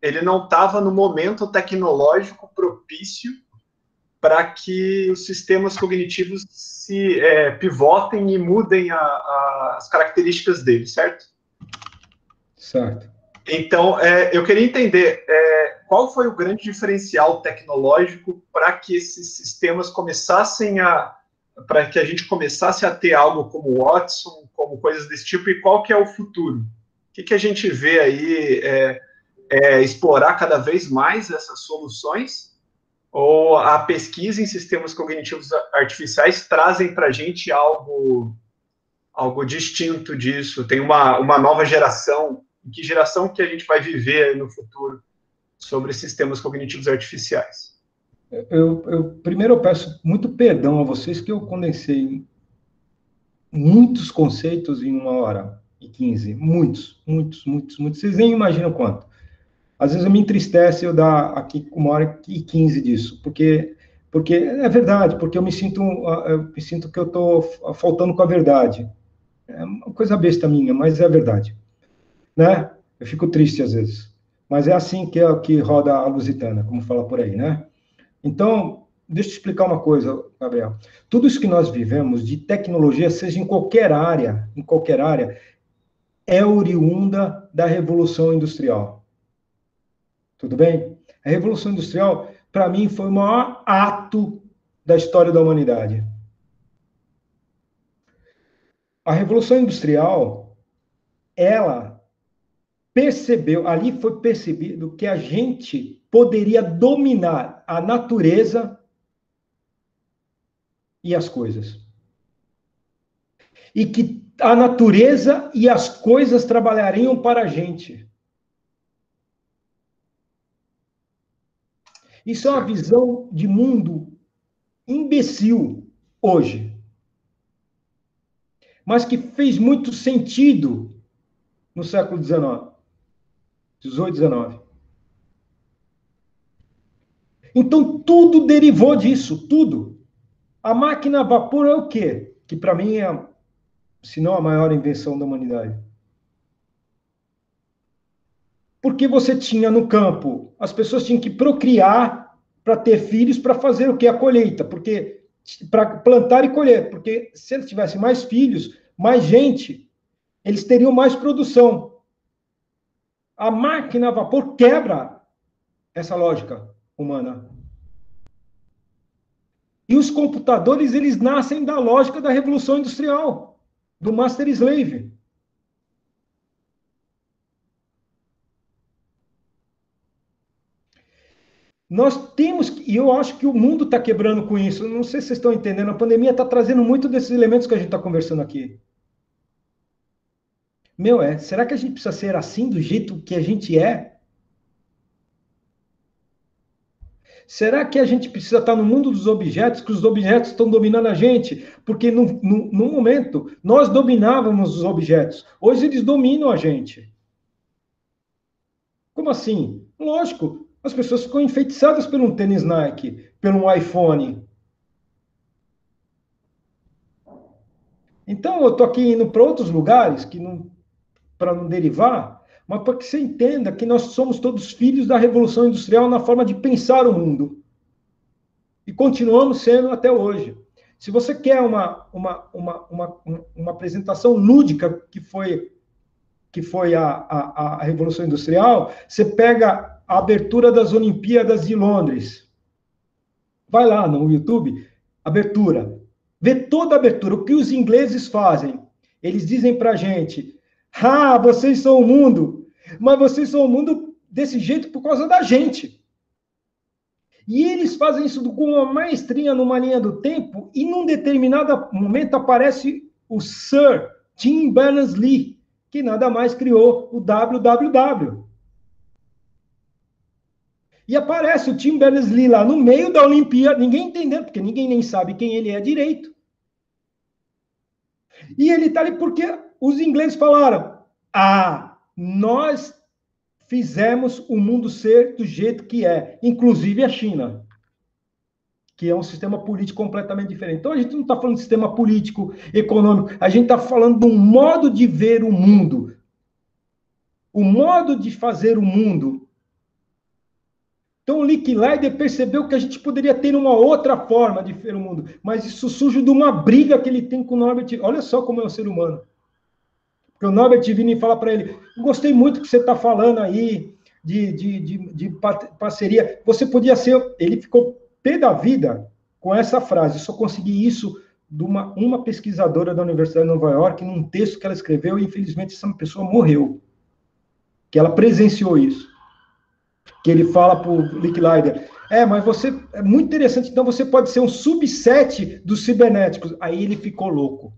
S7: ele não estava no momento tecnológico propício para que os sistemas cognitivos se pivotem e mudem as características dele, certo?
S2: Certo.
S7: Então, eu queria entender qual foi o grande diferencial tecnológico para que esses sistemas para que a gente começasse a ter algo como Watson, como coisas desse tipo, e qual que é o futuro? O que a gente vê aí explorar cada vez mais essas soluções, ou a pesquisa em sistemas cognitivos artificiais trazem para a gente algo distinto disso? Tem uma nova geração. Em que geração que a gente vai viver no futuro sobre sistemas cognitivos artificiais?
S2: Primeiro eu peço muito perdão a vocês que eu condensei muitos conceitos em 1h15. Muitos. Vocês nem imaginam quanto. Às vezes me entristece eu dar aqui 1h15 disso, porque é verdade, porque eu me sinto que eu estou faltando com a verdade. É uma coisa besta minha, mas é a verdade. Né? Eu fico triste às vezes, mas é assim que roda a lusitana, como fala por aí, né? Então, deixa eu te explicar uma coisa, Gabriel. Tudo isso que nós vivemos de tecnologia, seja em qualquer área, é oriunda da Revolução Industrial. Tudo bem? A Revolução Industrial, para mim, foi o maior ato da história da humanidade. A Revolução Industrial, ali foi percebido que a gente poderia dominar a natureza e as coisas. E que a natureza e as coisas trabalhariam para a gente. Isso é uma visão de mundo imbecil hoje. Mas que fez muito sentido no século XIX. 18, 19. Então, tudo derivou disso, tudo. A máquina a vapor é o quê? Que, para mim, é, se não a maior invenção da humanidade. Porque você tinha no campo, as pessoas tinham que procriar para ter filhos, para fazer o quê? A colheita. Porque, para plantar e colher. Porque se eles tivessem mais filhos, mais gente, eles teriam mais produção. A máquina a vapor quebra essa lógica humana. E os computadores, eles nascem da lógica da Revolução Industrial, do Master Slave. Nós temos, e eu acho que o mundo está quebrando com isso, não sei se vocês estão entendendo, a pandemia está trazendo muito desses elementos que a gente está conversando aqui. Será que a gente precisa ser assim, do jeito que a gente é? Será que a gente precisa estar no mundo dos objetos, que os objetos estão dominando a gente? Porque no momento, nós dominávamos os objetos. Hoje eles dominam a gente. Como assim? Lógico, as pessoas ficam enfeitiçadas por um tênis Nike, por um iPhone. Então, eu estou aqui indo para outros lugares, para não derivar, mas para que você entenda que nós somos todos filhos da Revolução Industrial na forma de pensar o mundo. E continuamos sendo até hoje. Se você quer uma apresentação lúdica que foi a Revolução Industrial, você pega a abertura das Olimpíadas de Londres. Vai lá no YouTube, abertura. Vê toda a abertura. O que os ingleses fazem? Eles dizem para a gente, vocês são o mundo, mas vocês são o mundo desse jeito por causa da gente. E eles fazem isso com uma maestria numa linha do tempo, e num determinado momento aparece o Sir Tim Berners-Lee, que nada mais criou o www. E aparece o Tim Berners-Lee lá no meio da Olimpíada, ninguém entendendo, porque ninguém nem sabe quem ele é direito. E ele está ali porque os ingleses falaram, nós fizemos o mundo ser do jeito que é, inclusive a China, que é um sistema político completamente diferente. Então, a gente não está falando de sistema político, econômico, a gente está falando de um modo de ver o mundo, o modo de fazer o mundo. Então, o Licklider percebeu que a gente poderia ter uma outra forma de ver o mundo, mas isso surge de uma briga que ele tem com o Norbert. Olha só como é o ser humano. Porque o Norbert vem e fala para ele, gostei muito que você está falando aí de parceria. Você podia ser... Ele ficou pé da vida com essa frase. Eu só consegui isso de uma pesquisadora da Universidade de Nova York, num texto que ela escreveu, e infelizmente essa pessoa morreu. Que ela presenciou isso. Que ele fala para o Licklider, mas você... É muito interessante, então você pode ser um subset dos cibernéticos. Aí ele ficou louco.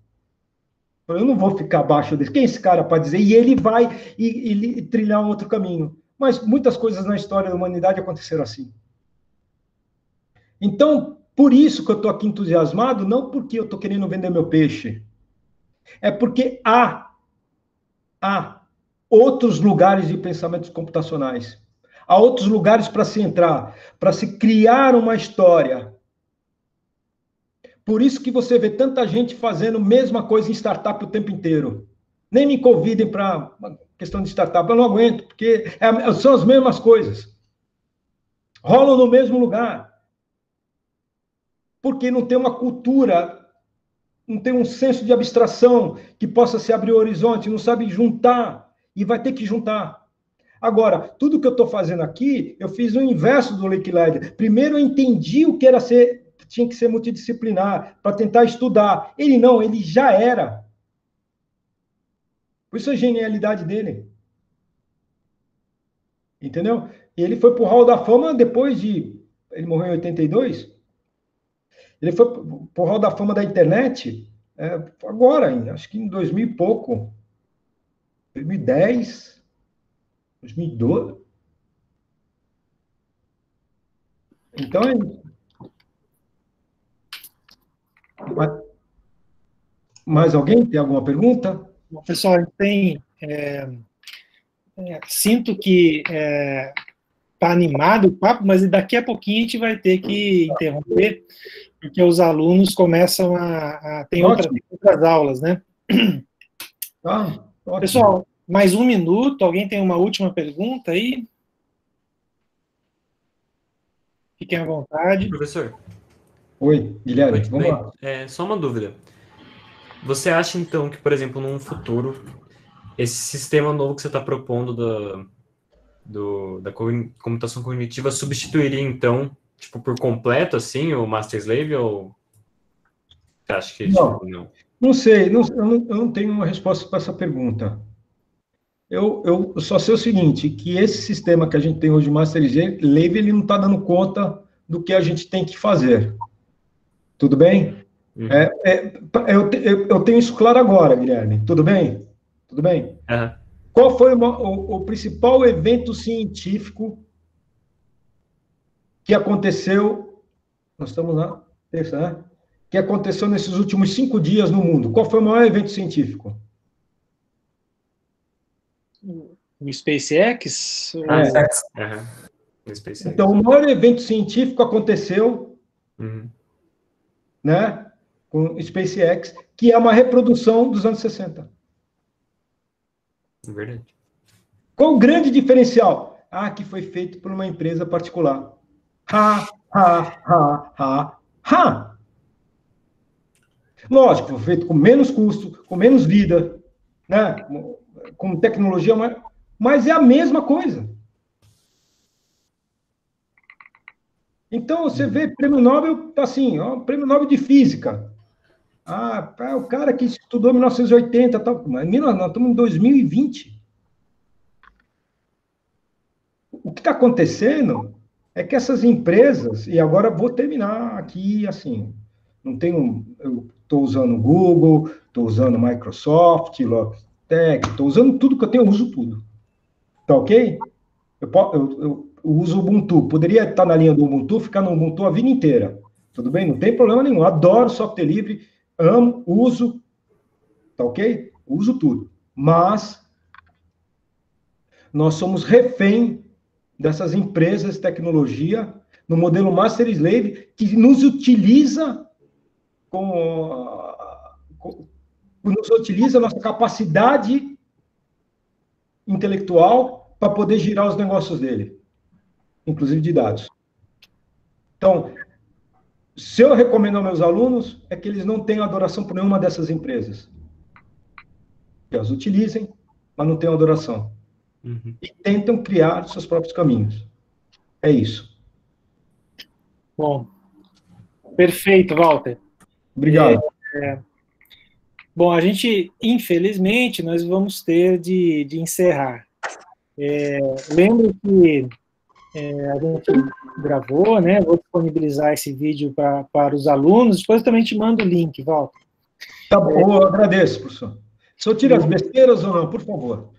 S2: Eu não vou ficar abaixo desse. Quem é esse cara para dizer? E ele vai e trilhar um outro caminho. Mas muitas coisas na história da humanidade aconteceram assim. Então, por isso que eu estou aqui entusiasmado, não porque eu estou querendo vender meu peixe. É porque há outros lugares de pensamentos computacionais. Há outros lugares para se entrar, para se criar uma história. Por isso que você vê tanta gente fazendo a mesma coisa em startup o tempo inteiro. Nem me convidem para questão de startup, eu não aguento, porque são as mesmas coisas. Rolam no mesmo lugar. Porque não tem uma cultura, não tem um senso de abstração que possa se abrir o horizonte, não sabe juntar, e vai ter que juntar. Agora, tudo que eu estou fazendo aqui, eu fiz o inverso do Licklider. Primeiro eu entendi o que era tinha que ser multidisciplinar, para tentar estudar. Ele não, ele já era. Por isso a genialidade dele. Entendeu? E ele foi para o Hall da Fama depois de... Ele morreu em 82. Ele foi para o Hall da Fama da internet agora ainda, acho que em 2000 e pouco. 2010, 2012. Então é isso. Mais alguém tem alguma pergunta?
S8: Bom, pessoal, sinto que está animado o papo, mas daqui a pouquinho a gente vai ter que interromper, porque os alunos começam tem outras aulas, né?
S2: Ótimo.
S8: Pessoal, mais um minuto, alguém tem uma última pergunta aí? Fiquem à vontade.
S9: Professor.
S2: Oi, Guilherme, vamos lá.
S9: Só uma dúvida. Você acha, então, que, por exemplo, num futuro, esse sistema novo que você está propondo da computação cognitiva substituiria, então, tipo, por completo, assim, o Master Slave, ou você acha que não?
S2: Não sei, eu não tenho uma resposta para essa pergunta. Eu só sei o seguinte, que esse sistema que a gente tem hoje, o Master Slave, ele não está dando conta do que a gente tem que fazer. Tudo bem? Eu tenho isso claro agora, Guilherme. Tudo bem? Tudo bem?
S9: Uhum.
S2: Qual foi o principal evento científico que aconteceu... Nós estamos na terça, né? Que aconteceu nesses últimos 5 dias no mundo. Qual foi o maior evento científico?
S8: O SpaceX?
S9: SpaceX.
S2: Então, o maior evento científico aconteceu, né, com o SpaceX, que é uma reprodução dos anos 60.
S9: Verdade.
S2: Qual o grande diferencial? Que foi feito por uma empresa particular. Lógico, foi feito com menos custo, com menos vida, né, com tecnologia, mas é a mesma coisa. Então, você vê prêmio Nobel, assim, prêmio Nobel de Física. O cara que estudou em 1980, tal, mas nós estamos em 2020. O que está acontecendo é que essas empresas, e agora vou terminar aqui, assim, eu estou usando o Google, estou usando Microsoft, Logitech, estou usando tudo que eu tenho, eu uso tudo. Tá ok? Eu uso o Ubuntu. Poderia estar na linha do Ubuntu, ficar no Ubuntu a vida inteira. Tudo bem? Não tem problema nenhum. Adoro software livre, amo, uso. Tá ok? Uso tudo. Mas nós somos refém dessas empresas de tecnologia no modelo Master Slave, que nos utiliza nos utiliza a nossa capacidade intelectual para poder girar os negócios dele, inclusive de dados. Então, se eu recomendo aos meus alunos, é que eles não tenham adoração por nenhuma dessas empresas. Que as utilizem, mas não tenham adoração. E tentam criar seus próprios caminhos. É isso.
S8: Bom, perfeito, Walter.
S2: Obrigado.
S8: Bom, a gente, infelizmente, nós vamos ter de encerrar. Lembro que a gente gravou, né? Vou disponibilizar esse vídeo para os alunos, depois eu também te mando o link, Walter.
S2: Tá bom, eu agradeço, professor. Se eu tiro as besteiras ou não, por favor.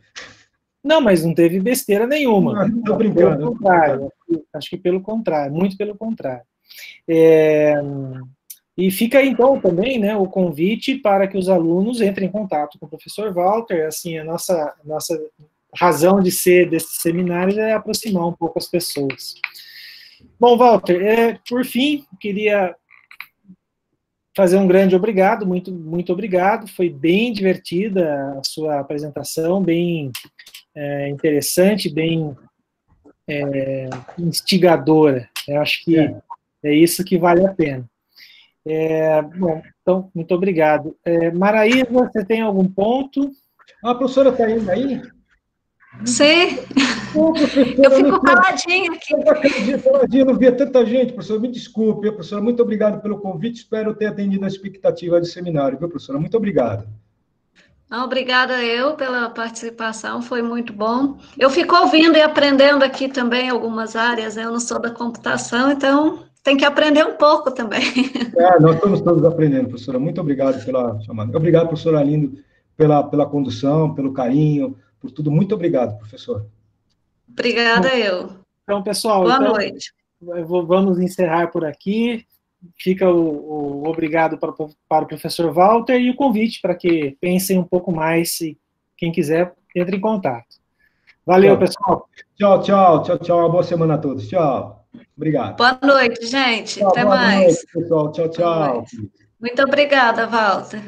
S8: Não, mas não teve besteira nenhuma.
S2: Estou brincando.
S8: Pelo contrário, acho que pelo contrário, muito pelo contrário. E fica aí, então, também, né, o convite para que os alunos entrem em contato com o professor Walter. Assim, a nossa razão de ser desses seminários é aproximar um pouco as pessoas. Bom, Walter, por fim, queria fazer um grande obrigado, muito, muito obrigado. Foi bem divertida a sua apresentação, bem interessante, bem instigadora. Eu acho que é isso que vale a pena. Bom, então, muito obrigado. Maraísa, você tem algum ponto?
S2: A professora está indo aí?
S10: Sim, eu fico caladinha aqui.
S2: Eu não via tanta gente, professora, me desculpe, professora, muito obrigado pelo convite, espero ter atendido a expectativa do seminário, viu, professora? Muito obrigado.
S10: Não, obrigada eu pela participação, foi muito bom. Eu fico ouvindo e aprendendo aqui também algumas áreas, eu não sou da computação, então tem que aprender um pouco também.
S2: Nós estamos todos aprendendo, professora, muito obrigado pela chamada. Obrigado, professor Arlindo, pela condução, pelo carinho, por tudo. Muito obrado, professor.
S10: Obrigada eu.
S8: Então, pessoal,
S10: boa noite.
S8: Vamos encerrar por aqui. Fica o obrigado para o professor Walter e o convite para que pensem um pouco mais e quem quiser, entre em contato. Valeu, pessoal.
S2: Tchau. Uma boa semana a todos. Tchau. Obrigado.
S10: Boa noite, gente.
S2: Tchau,
S10: até
S2: boa
S10: mais.
S2: Noite, pessoal. Tchau.
S10: Muito obrigada, Walter.